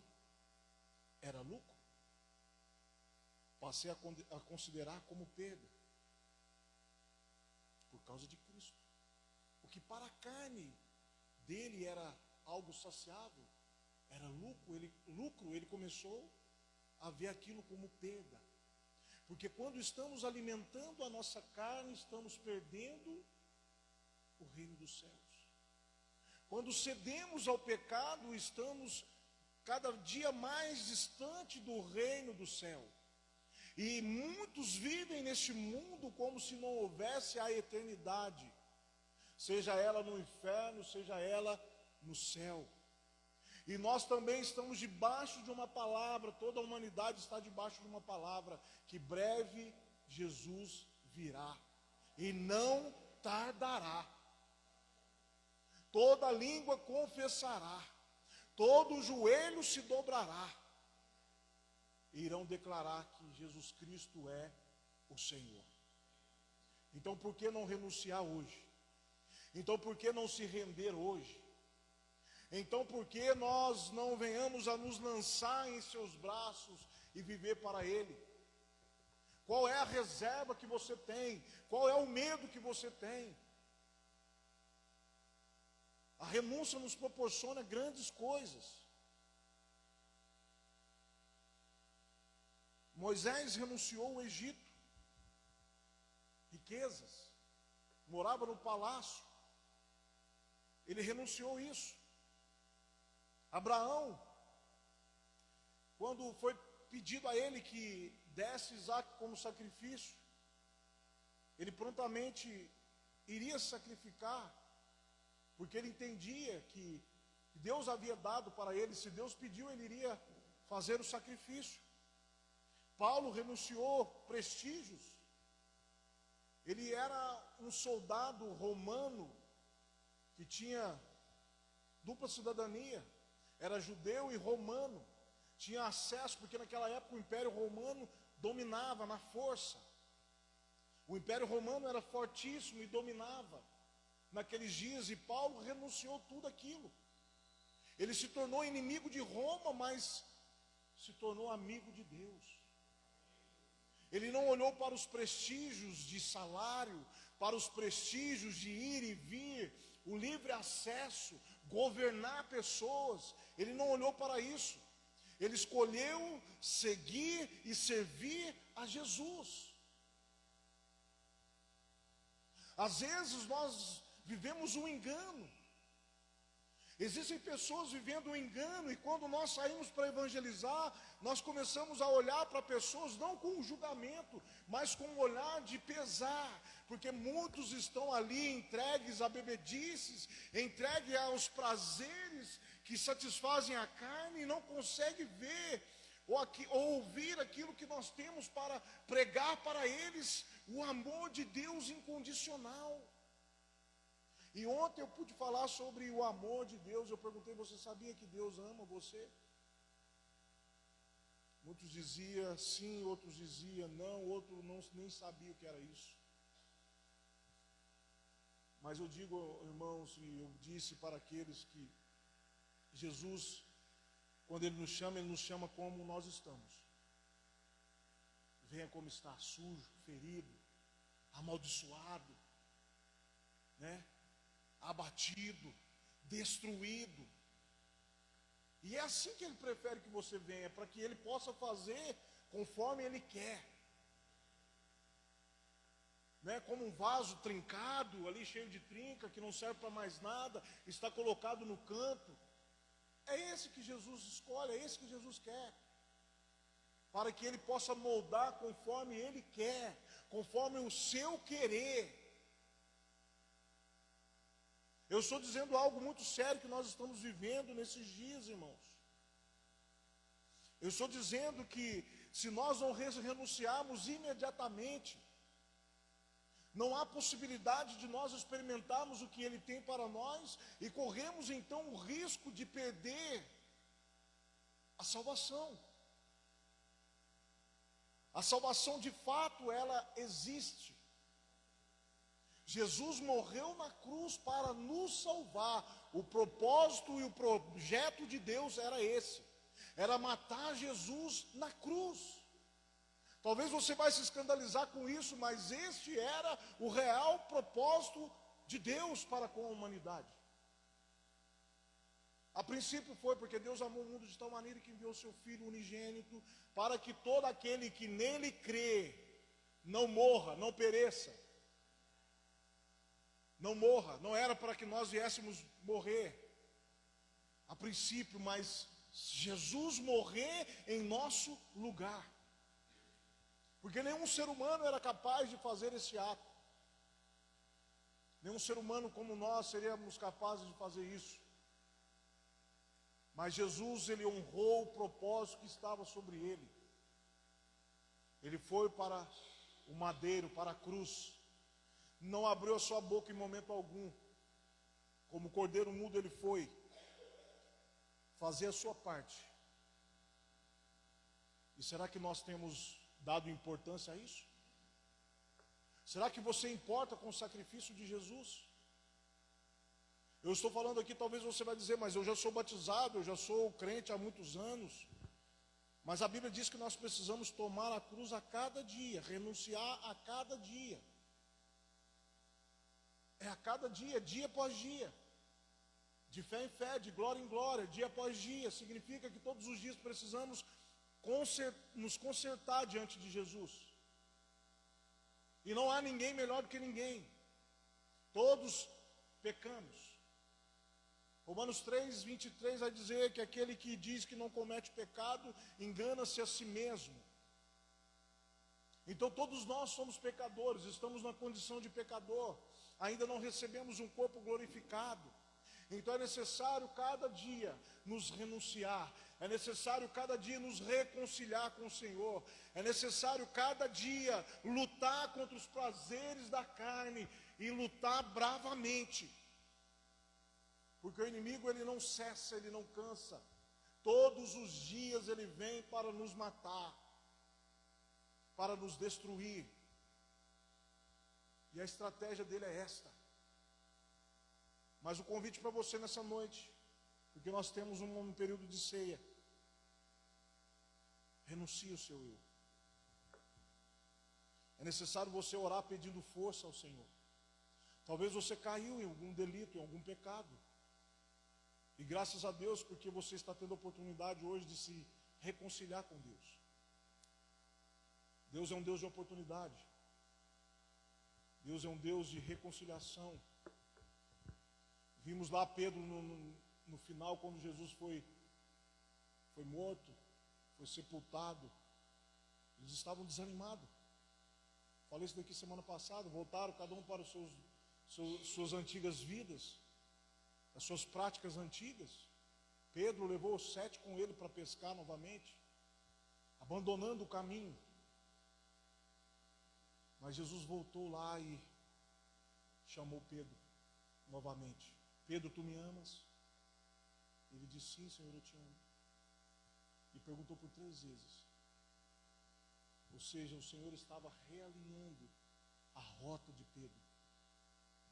era lucro, passei a considerar como perda, por causa de Cristo. O que para a carne dele era algo saciável, era lucro, ele começou a ver aquilo como perda. Porque quando estamos alimentando a nossa carne, estamos perdendo o reino dos céus. Quando cedemos ao pecado, estamos cada dia mais distante do reino do céu. E muitos vivem neste mundo como se não houvesse a eternidade, seja ela no inferno, seja ela no céu. E nós também estamos debaixo de uma palavra, toda a humanidade está debaixo de uma palavra, que breve Jesus virá, e não tardará. Toda língua confessará, todo joelho se dobrará, e irão declarar que Jesus Cristo é o Senhor. Então por que não renunciar hoje? Então por que não se render hoje? Então por que nós não venhamos a nos lançar em seus braços e viver para Ele? Qual é a reserva que você tem? Qual é o medo que você tem? A renúncia nos proporciona grandes coisas. Moisés renunciou ao Egito, riquezas, morava no palácio, ele renunciou isso. Abraão, quando foi pedido a ele que desse Isaac como sacrifício, ele prontamente iria sacrificar, porque ele entendia que que Deus havia dado para ele. Se Deus pediu, ele iria fazer o sacrifício. Paulo renunciou prestígios. Ele era um soldado romano que tinha dupla cidadania, era judeu e romano, tinha acesso, porque naquela época o Império Romano dominava na força. O Império Romano era fortíssimo e dominava naqueles dias, e Paulo renunciou tudo aquilo. Ele se tornou inimigo de Roma, mas se tornou amigo de Deus. Ele não olhou para os prestígios de salário, para os prestígios de ir e vir, o livre acesso, governar pessoas. Ele não olhou para isso. Ele escolheu seguir e servir a Jesus. Às vezes nós vivemos um engano. Existem pessoas vivendo um engano, e quando nós saímos para evangelizar, nós começamos a olhar para pessoas não com julgamento, mas com um olhar de pesar, porque muitos estão ali entregues a bebedices, entregues aos prazeres que satisfazem a carne, e não conseguem ver ou ouvir aquilo que nós temos para pregar para eles, o amor de Deus incondicional. E ontem eu pude falar sobre o amor de Deus. Eu perguntei: você sabia que Deus ama você? Muitos diziam sim, outros diziam não, outros nem sabiam o que era isso. Mas eu digo, irmãos, e eu disse para aqueles que Jesus, quando Ele nos chama como nós estamos. Venha como está, sujo, ferido, amaldiçoado, né? Abatido, destruído. E é assim que Ele prefere que você venha, para que Ele possa fazer conforme Ele quer. Né? Como um vaso trincado, ali cheio de trinca, que não serve para mais nada, está colocado no canto. É esse que Jesus escolhe, é esse que Jesus quer. Para que Ele possa moldar conforme Ele quer, conforme o seu querer. Eu estou dizendo algo muito sério que nós estamos vivendo nesses dias, irmãos. Eu estou dizendo que se nós não renunciarmos imediatamente, não há possibilidade de nós experimentarmos o que Ele tem para nós, e corremos então o risco de perder a salvação. A salvação de fato, ela existe. Jesus morreu na cruz para nos salvar. O propósito e o projeto de Deus era esse. Era matar Jesus na cruz. Talvez você vai se escandalizar com isso, mas este era o real propósito de Deus para com a humanidade. A princípio foi porque Deus amou o mundo de tal maneira que enviou seu Filho unigênito, para que todo aquele que nele crê não morra, não pereça. Não morra, não era para que nós viéssemos morrer a princípio, mas Jesus morrer em nosso lugar. Porque nenhum ser humano era capaz de fazer esse ato. Nenhum ser humano como nós seríamos capazes de fazer isso. Mas Jesus, Ele honrou o propósito que estava sobre Ele. Ele foi para o madeiro, para a cruz. Não abriu a sua boca em momento algum. Como cordeiro mudo Ele foi fazer a sua parte. E será que nós temos dado importância a isso? Será que você importa com o sacrifício de Jesus? Eu estou falando aqui, talvez você vai dizer: mas eu já sou batizado, eu já sou crente há muitos anos. Mas a Bíblia diz que nós precisamos tomar a cruz a cada dia, renunciar a cada dia. É a cada dia, dia após dia. De fé em fé, de glória em glória, dia após dia. Significa que todos os dias precisamos nos consertar diante de Jesus. E não há ninguém melhor do que ninguém. Todos pecamos. Romanos 3, 23 vai dizer que aquele que diz que não comete pecado, engana-se a si mesmo. Então todos nós somos pecadores, estamos na condição de pecador. Ainda não recebemos um corpo glorificado. Então é necessário cada dia nos renunciar, é necessário cada dia nos reconciliar com o Senhor, é necessário cada dia lutar contra os prazeres da carne e lutar bravamente, porque o inimigo ele não cessa, ele não cansa, todos os dias ele vem para nos matar, para nos destruir, e a estratégia dele é esta. Mas o convite para você nessa noite, porque nós temos um período de ceia, renuncie o seu eu. É necessário você orar pedindo força ao Senhor. Talvez você caiu em algum delito, em algum pecado, e graças a Deus, porque você está tendo a oportunidade hoje de se reconciliar com Deus. Deus é um Deus de oportunidade, Deus é um Deus de reconciliação. Vimos lá Pedro no final, quando Jesus foi morto, foi sepultado. Eles estavam desanimados. Falei isso daqui semana passada. Voltaram cada um para suas antigas vidas, as suas práticas antigas. Pedro levou os 7 com ele para pescar novamente, abandonando o caminho. Mas Jesus voltou lá e chamou Pedro novamente. Pedro, tu me amas? Ele disse, sim, Senhor, eu te amo. E perguntou por 3 vezes. Ou seja, o Senhor estava realinhando a rota de Pedro.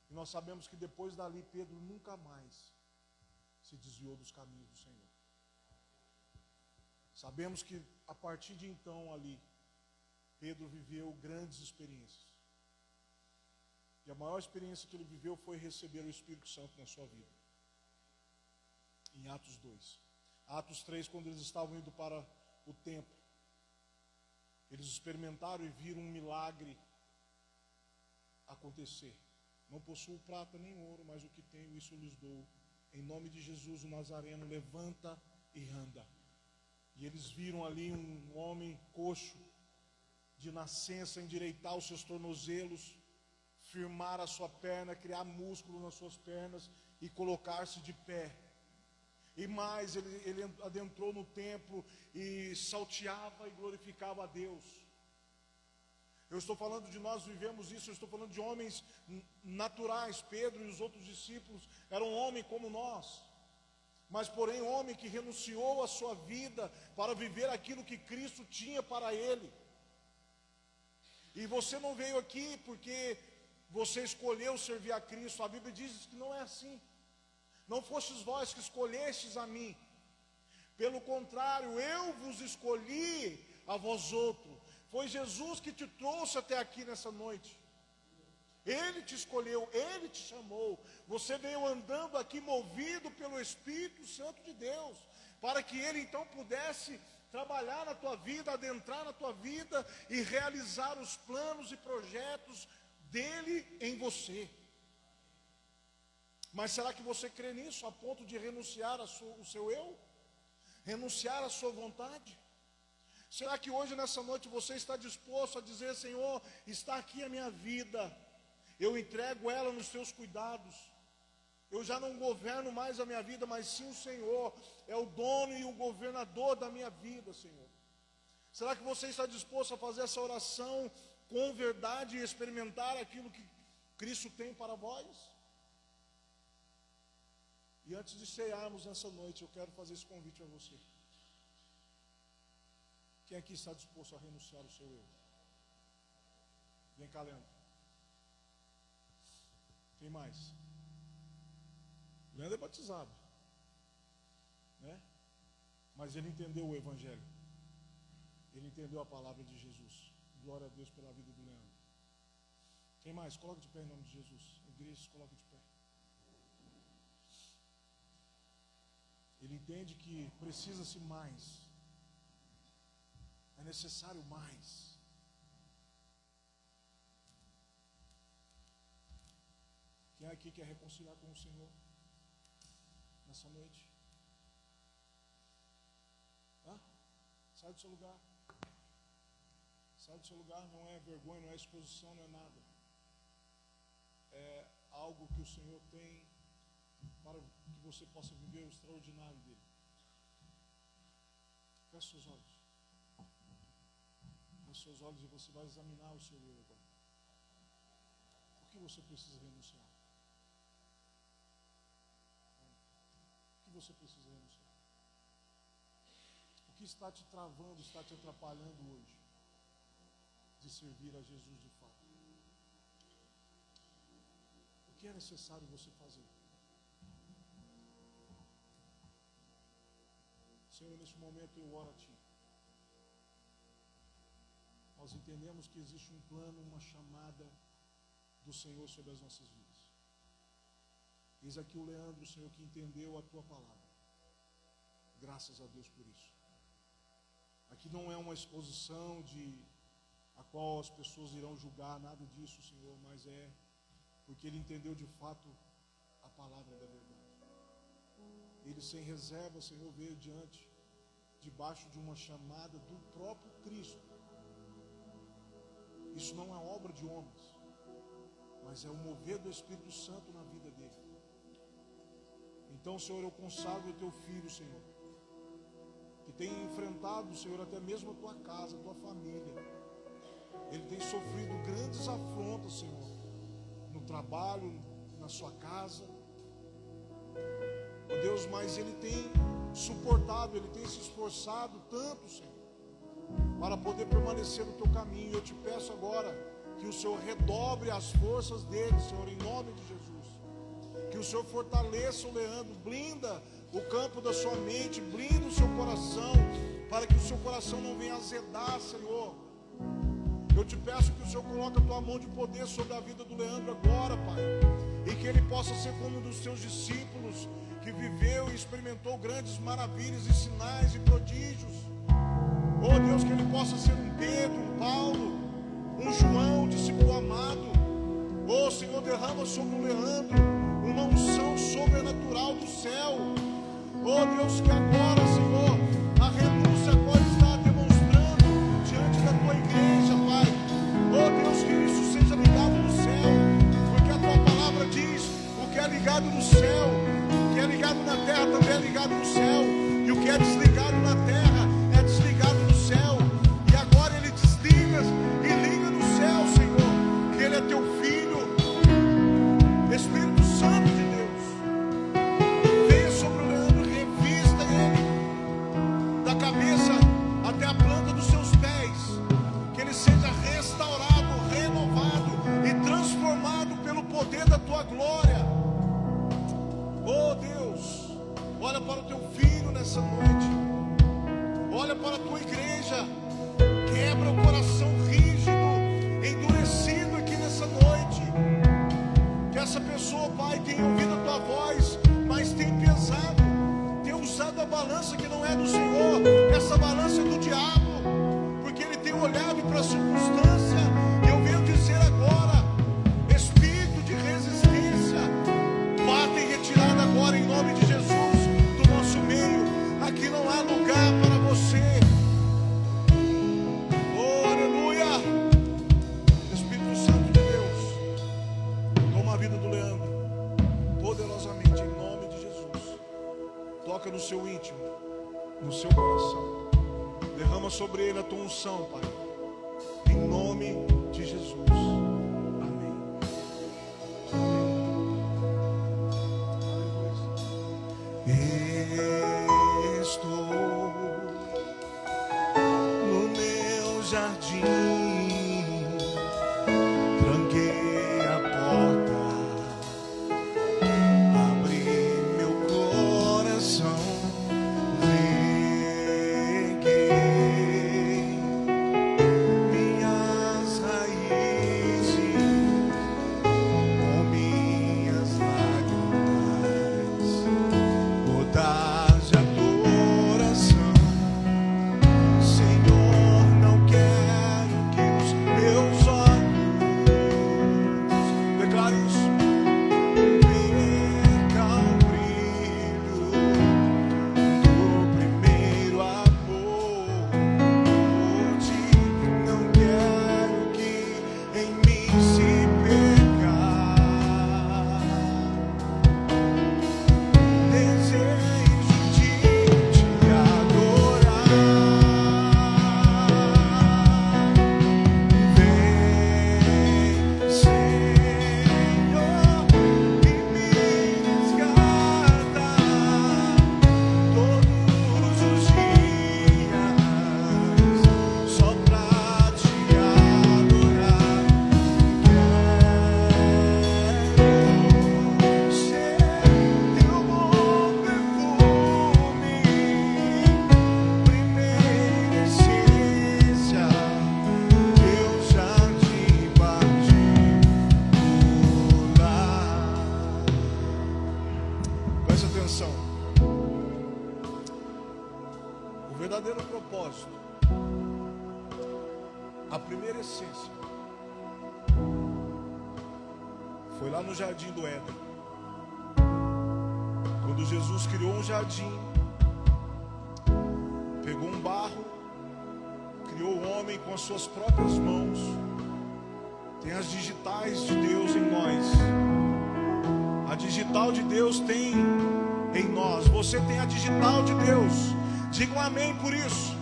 E nós sabemos que depois dali, Pedro nunca mais se desviou dos caminhos do Senhor. Sabemos que a partir de então ali, Pedro viveu grandes experiências. E a maior experiência que ele viveu foi receber o Espírito Santo na sua vida. Em Atos 2. Atos 3, quando eles estavam indo para o templo, eles experimentaram e viram um milagre acontecer. Não possuo prata nem ouro, mas o que tenho, isso lhes dou. Em nome de Jesus, o Nazareno, levanta e anda. E eles viram ali um homem coxo, de nascença, endireitar os seus tornozelos, firmar a sua perna, criar músculo nas suas pernas e colocar-se de pé. E mais, ele adentrou no templo e salteava e glorificava a Deus. Eu estou falando de nós vivemos isso, eu estou falando de homens naturais. Pedro e os outros discípulos eram homens como nós, mas porém homem que renunciou a sua vida para viver aquilo que Cristo tinha para ele. E você não veio aqui porque você escolheu servir a Cristo. A Bíblia diz que não é assim. Não fostes vós que escolhestes a mim. Pelo contrário, eu vos escolhi a vós outros. Foi Jesus que te trouxe até aqui nessa noite. Ele te escolheu, Ele te chamou. Você veio andando aqui movido pelo Espírito Santo de Deus, para que Ele então pudesse trabalhar na tua vida, adentrar na tua vida e realizar os planos e projetos dele em você. Mas será que você crê nisso a ponto de renunciar o seu eu? Renunciar à sua vontade? Será que hoje nessa noite você está disposto a dizer, Senhor, está aqui a minha vida, eu entrego ela nos teus cuidados, eu já não governo mais a minha vida, mas sim o Senhor é o dono e o governador da minha vida, Senhor. Será que você está disposto a fazer essa oração com verdade e experimentar aquilo que Cristo tem para vós? E antes de cearmos nessa noite, eu quero fazer esse convite a você. Quem aqui está disposto a renunciar ao seu eu? Vem cá, Leandro. Quem mais? Leandro é batizado, né? Mas ele entendeu o Evangelho. Ele entendeu a palavra de Jesus. Glória a Deus pela vida do Leandro. Quem mais? Coloque de pé em nome de Jesus. Igreja, coloque de pé. Ele entende que precisa-se mais. É necessário mais. Quem aqui quer reconciliar com o Senhor nessa noite? Sai do seu lugar. Sai do seu lugar, não é vergonha, não é exposição, não é nada. É algo que o Senhor tem para que você possa viver o extraordinário dele. Feche seus olhos. Feche seus olhos e você vai examinar o seu eu agora. O que você precisa renunciar? O que você precisa renunciar? O que está te travando, está te atrapalhando hoje de servir a Jesus de fato? O que é necessário você fazer? Senhor, neste momento eu oro a Ti. Nós entendemos que existe um plano, uma chamada do Senhor sobre as nossas vidas. Eis aqui o Leandro, Senhor, que entendeu a Tua palavra. Graças a Deus por isso. Aqui não é uma exposição a qual as pessoas irão julgar, nada disso, Senhor, mas é porque ele entendeu de fato a palavra da verdade. Ele sem reserva, Senhor, veio debaixo de uma chamada do próprio Cristo. Isso não é obra de homens, mas é o mover do Espírito Santo na vida dele. Então, Senhor, eu consagro o Teu Filho, Senhor, que tem enfrentado, Senhor, até mesmo a Tua casa, a Tua família. Ele tem sofrido grandes afrontas, Senhor, no trabalho, na sua casa. Ó Deus, mas ele tem suportado, ele tem se esforçado tanto, Senhor, para poder permanecer no Teu caminho. Eu te peço agora que o Senhor redobre as forças dele, Senhor, em nome de Jesus. Que o Senhor fortaleça o Leandro, blinda o campo da sua mente, blinda o seu coração, para que o seu coração não venha azedar, Senhor. Eu te peço que o Senhor coloque a Tua mão de poder sobre a vida do Leandro agora, Pai, e que ele possa ser como um dos Teus discípulos, que viveu e experimentou grandes maravilhas e sinais e prodígios. Oh Deus, que ele possa ser um Pedro, um Paulo, um João, discípulo amado. Oh Senhor, derrama sobre o Leandro uma unção sobrenatural do céu. Oh Deus, que agora, Senhor, a renúncia agora está demonstrando diante da Tua igreja, Pai. Oh Deus, que isso seja ligado no céu, porque a Tua palavra diz: o que é ligado no céu, o que é ligado na terra também é ligado no céu, e o que é desligado na terra é desligado no céu. E agora ele desliga e liga no céu, Senhor, que ele é Teu Filho. Espírito Santo de Deus, venha sobre o Leandro, revista ele da cabeça até a planta dos seus pés, que ele seja restaurado, renovado e transformado pelo poder da Tua glória. Oh Deus, olha para o Teu Filho nessa noite, olha para a Tua igreja, quebra o coração rígido, endurecido aqui nessa noite. Que essa pessoa, Pai, tenha ouvido a Tua voz, mas tem pesado, tem usado a balança que não é do Senhor, essa balança é do diabo, porque ele tem olhado para a circunstância. E eu venho dizer agora: espírito de resistência, bata em retirada agora em nome de Jesus do nosso meio. Aqui não há lugar para você. Oh, aleluia. Espírito Santo de Deus, toma a vida do Leandro poderosamente em nome de Jesus. Toca no seu íntimo, no seu coração. Derrama sobre ele a Tua unção, Pai, em nome de Jesus. Amém. Estou no meu jardim, tranquei a porta, abri meu coração, reguei minhas raízes com minhas lágrimas, gotas de adoração. Senhor, não quero que os primeira essência foi lá no jardim do Éden. Quando Jesus criou um jardim, pegou um barro, criou o homem com as suas próprias mãos. Tem as digitais de Deus em nós. A digital de Deus tem em nós. Você tem a digital de Deus. Diga um amém por isso.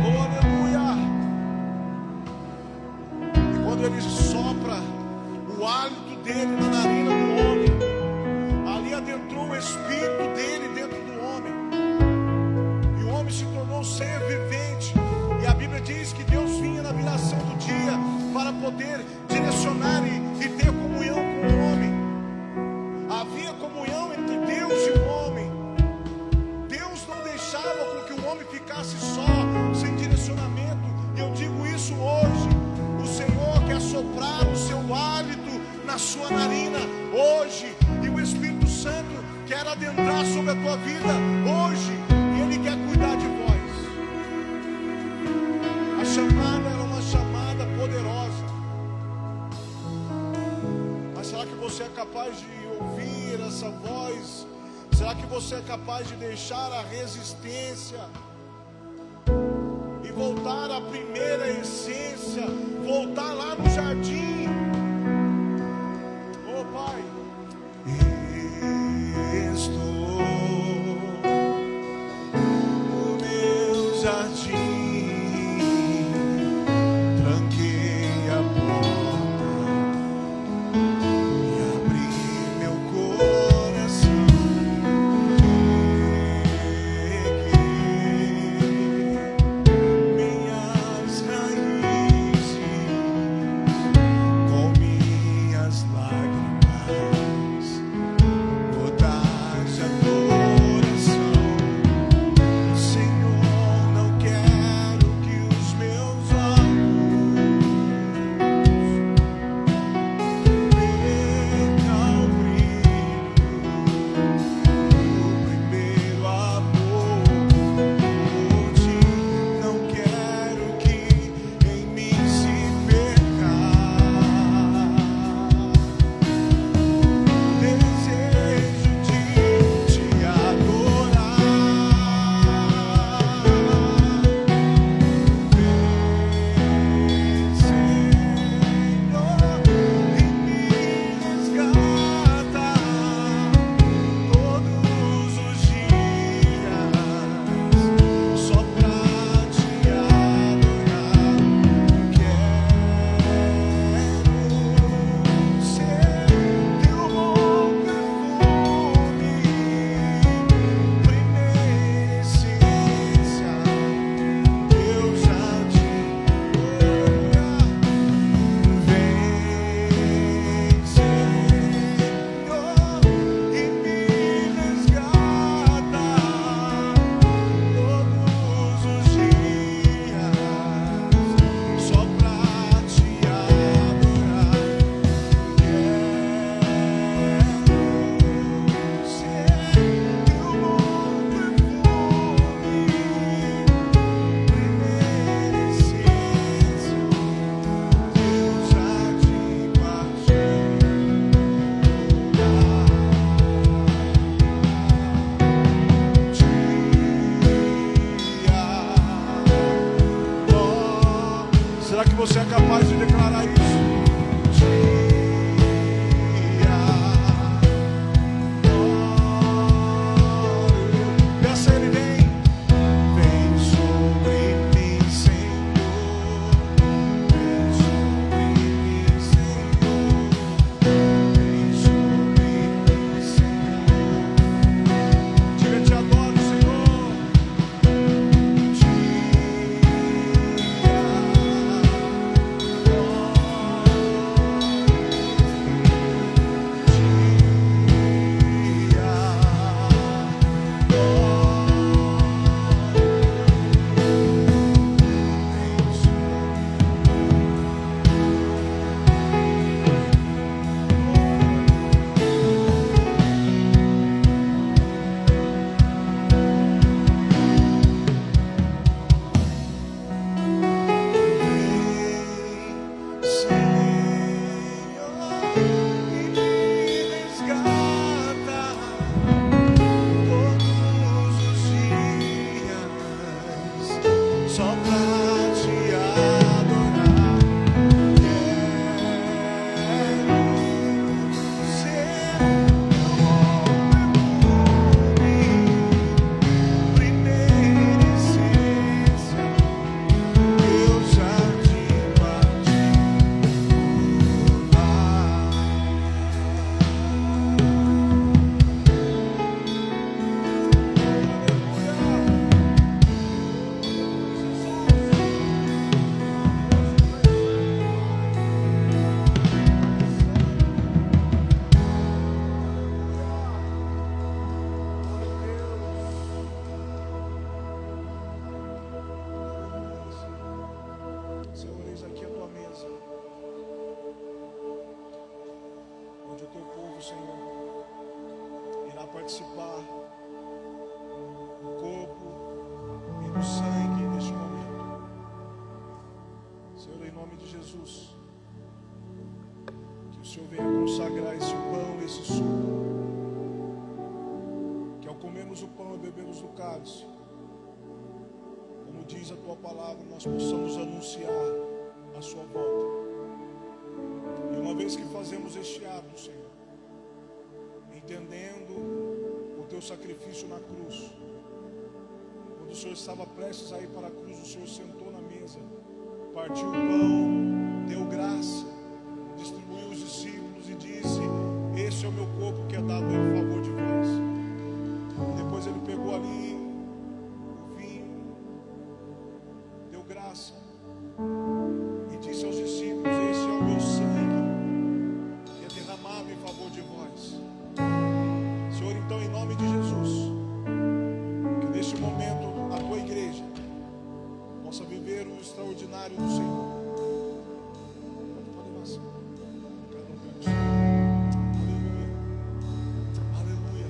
Oh, aleluia. E quando Ele sopra o hálito dele na narina do homem, ali adentrou o Espírito dele dentro do homem. E o homem se tornou um ser vivente. E a Bíblia diz que Deus vinha na viração do dia para poder direcionar e ter comunhão com o homem. Havia comunhão entre Deus e o homem. Deus não deixava com que o homem ficasse só, sem direcionamento. E eu digo isso hoje. O Senhor quer soprar o seu hálito na sua narina hoje. E o Espírito Santo quer adentrar sobre a tua vida hoje. E Ele quer cuidar de vós. A chamada era uma chamada poderosa. Mas será que você é capaz de ouvir essa voz? Será que você é capaz de deixar a resistência e voltar à primeira essência? Voltar lá no jardim. Oh Pai, estou no meu jardim. Você é capaz de declarar isso? Peça a Ele, vem sobre mim, Senhor. Vem sobre mim, Senhor. Vem sobre mim, Senhor. Diga, te adoro, Senhor. só pra te adorar. Quero ser primeira essência, eu já te bati. Senhor, eis aqui a tua mesa, onde o teu povo, Senhor, irá participar do corpo e do sangue neste momento. Senhor, em nome de Jesus, que o Senhor venha consagrar esse pão, esse suco, que ao comermos o pão e bebermos do cálice, como diz a tua palavra, nós possamos anunciar a sua volta. E uma vez que fazemos este ato, Senhor, entendendo o teu sacrifício na cruz, quando o Senhor estava prestes a ir para a cruz, o Senhor sentou na mesa, partiu o pão, deu graça, distribuiu os discípulos e disse: este é o meu corpo que é dado em favor de vós. E depois ele pegou ali o vinho, deu graça e disse aos discípulos: este é o meu sangue que é derramado em favor de vós. Senhor, então, em nome de Jesus, que neste momento a tua igreja possa viver o extraordinário do Senhor. Pode levar, Senhor. Cada um pelo Senhor. Aleluia. Aleluia.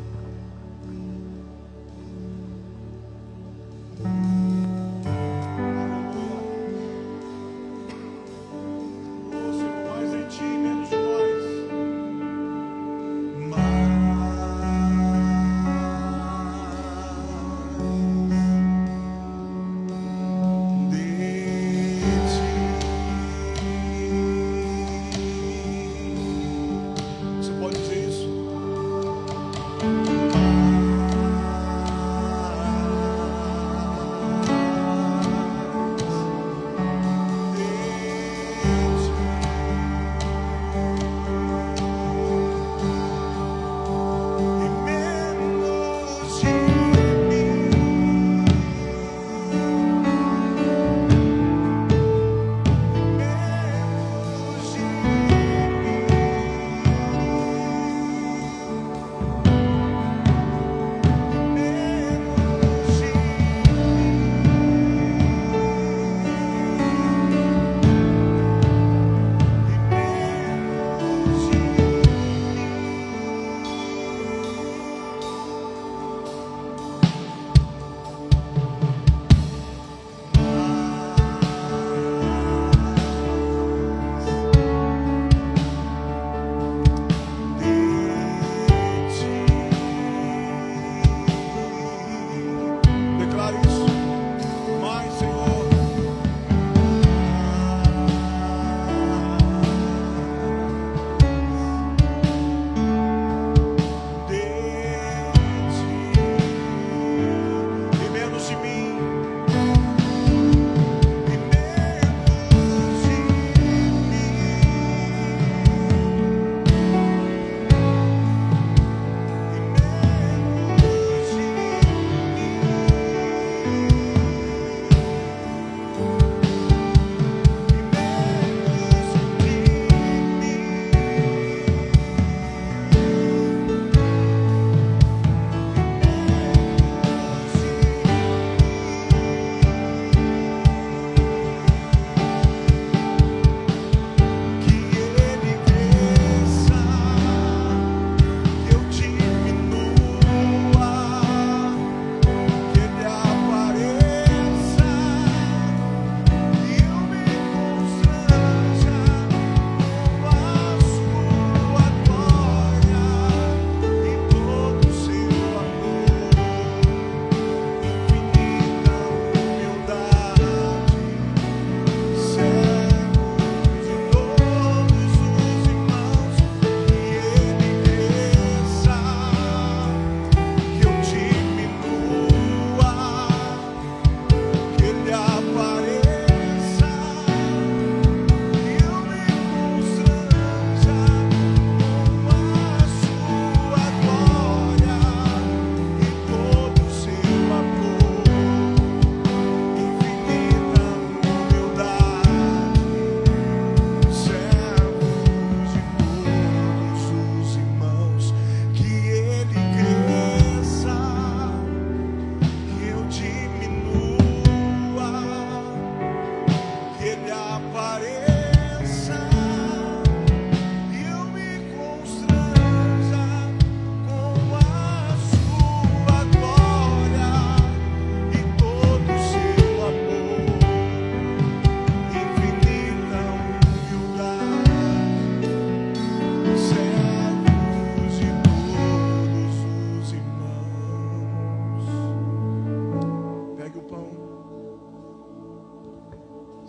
Oh, Senhor, mais em ti, menos de nós. De ti.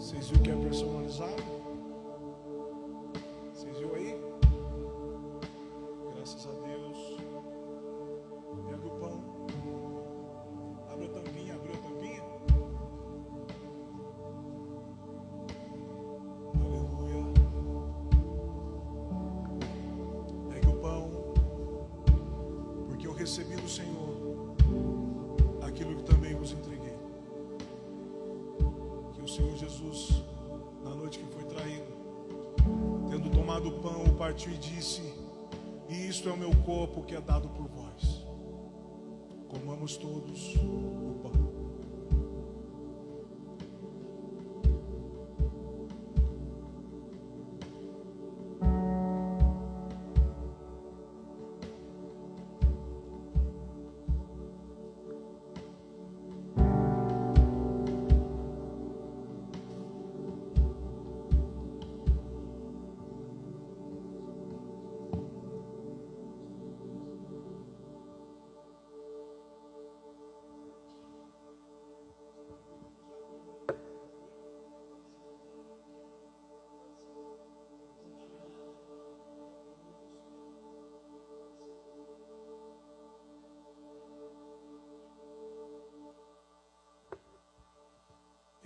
Vocês viram que é personalizado? Vocês viram aí? Graças a Deus. Pega o pão. Abre a tampinha, abriu a tampinha? Aleluia. Pegue o pão, porque eu recebi do Senhor aquilo que também vos entreguei. Que o Senhor Jesus, na noite que foi traído, tendo tomado o pão, o partiu e disse: e isto é o meu corpo que é dado por vós. Comamos todos o pão.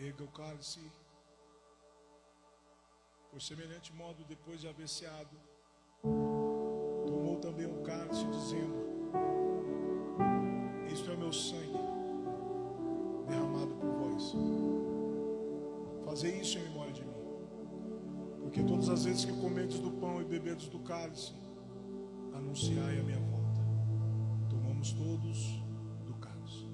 Erga o cálice. Por semelhante modo, depois de haver ceado, tomou também um cálice, dizendo: isto é o meu sangue, derramado por vós. Fazei isso em memória de mim. Porque todas as vezes que comerdes do pão e beberdes do cálice, anunciai a minha volta. Tomamos todos do cálice.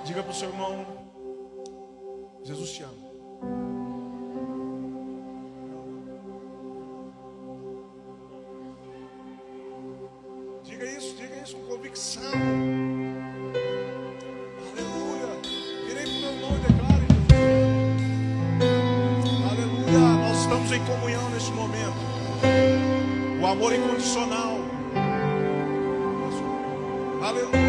Diga para o seu irmão: Jesus te ama. Diga isso com convicção. Aleluia. Virei para o meu irmão e declare: Jesus. Aleluia. Nós estamos em comunhão neste momento. O amor incondicional. Aleluia.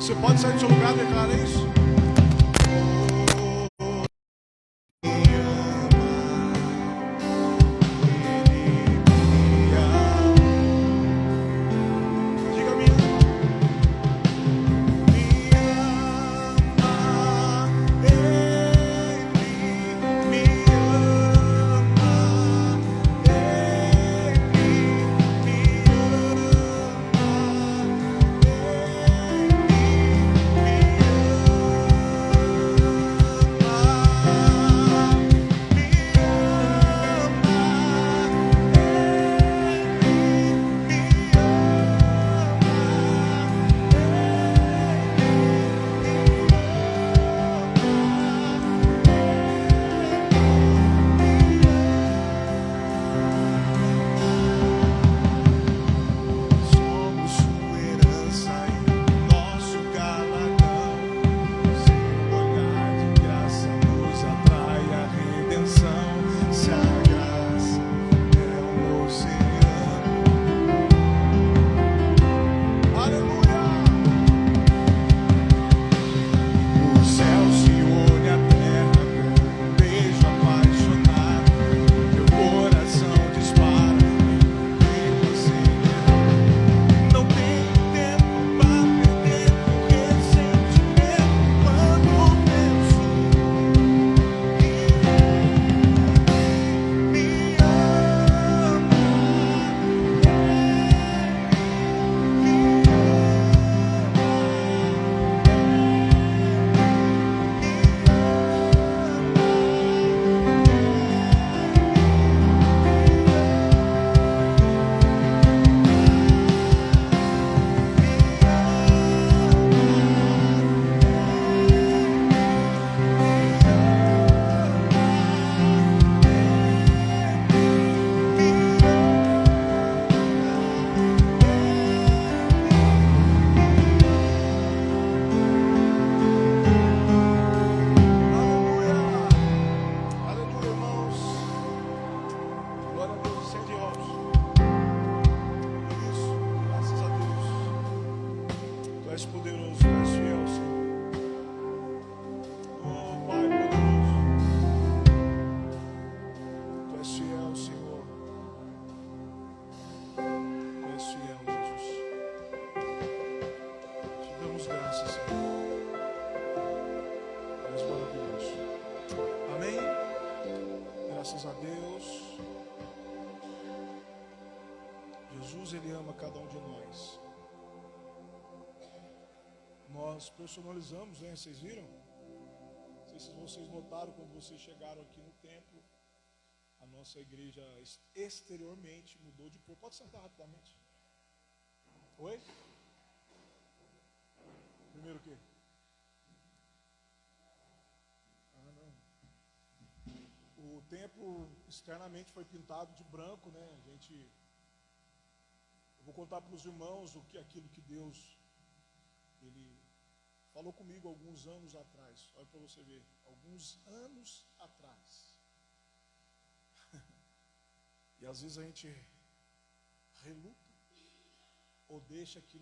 Você pode sair do seu lugar e declarar isso? és poderoso, tu és fiel, Senhor. Oh, Pai poderoso, tu és fiel, Senhor. Tu és fiel, Jesus. Te damos graças, Senhor. Tu és maravilhoso. Amém? Graças a Deus. Jesus, Ele ama cada um de nós. Nós personalizamos, né? Vocês viram? Não sei se vocês notaram quando vocês chegaram aqui no templo. A nossa igreja exteriormente mudou de cor. Pode sentar rapidamente. Oi? Primeiro o quê? Ah, não. O templo externamente foi pintado de branco, né? Eu vou contar para os irmãos aquilo que Deus, Ele falou comigo alguns anos atrás. Olha para você ver, alguns anos atrás. E às vezes a gente reluta ou deixa aquilo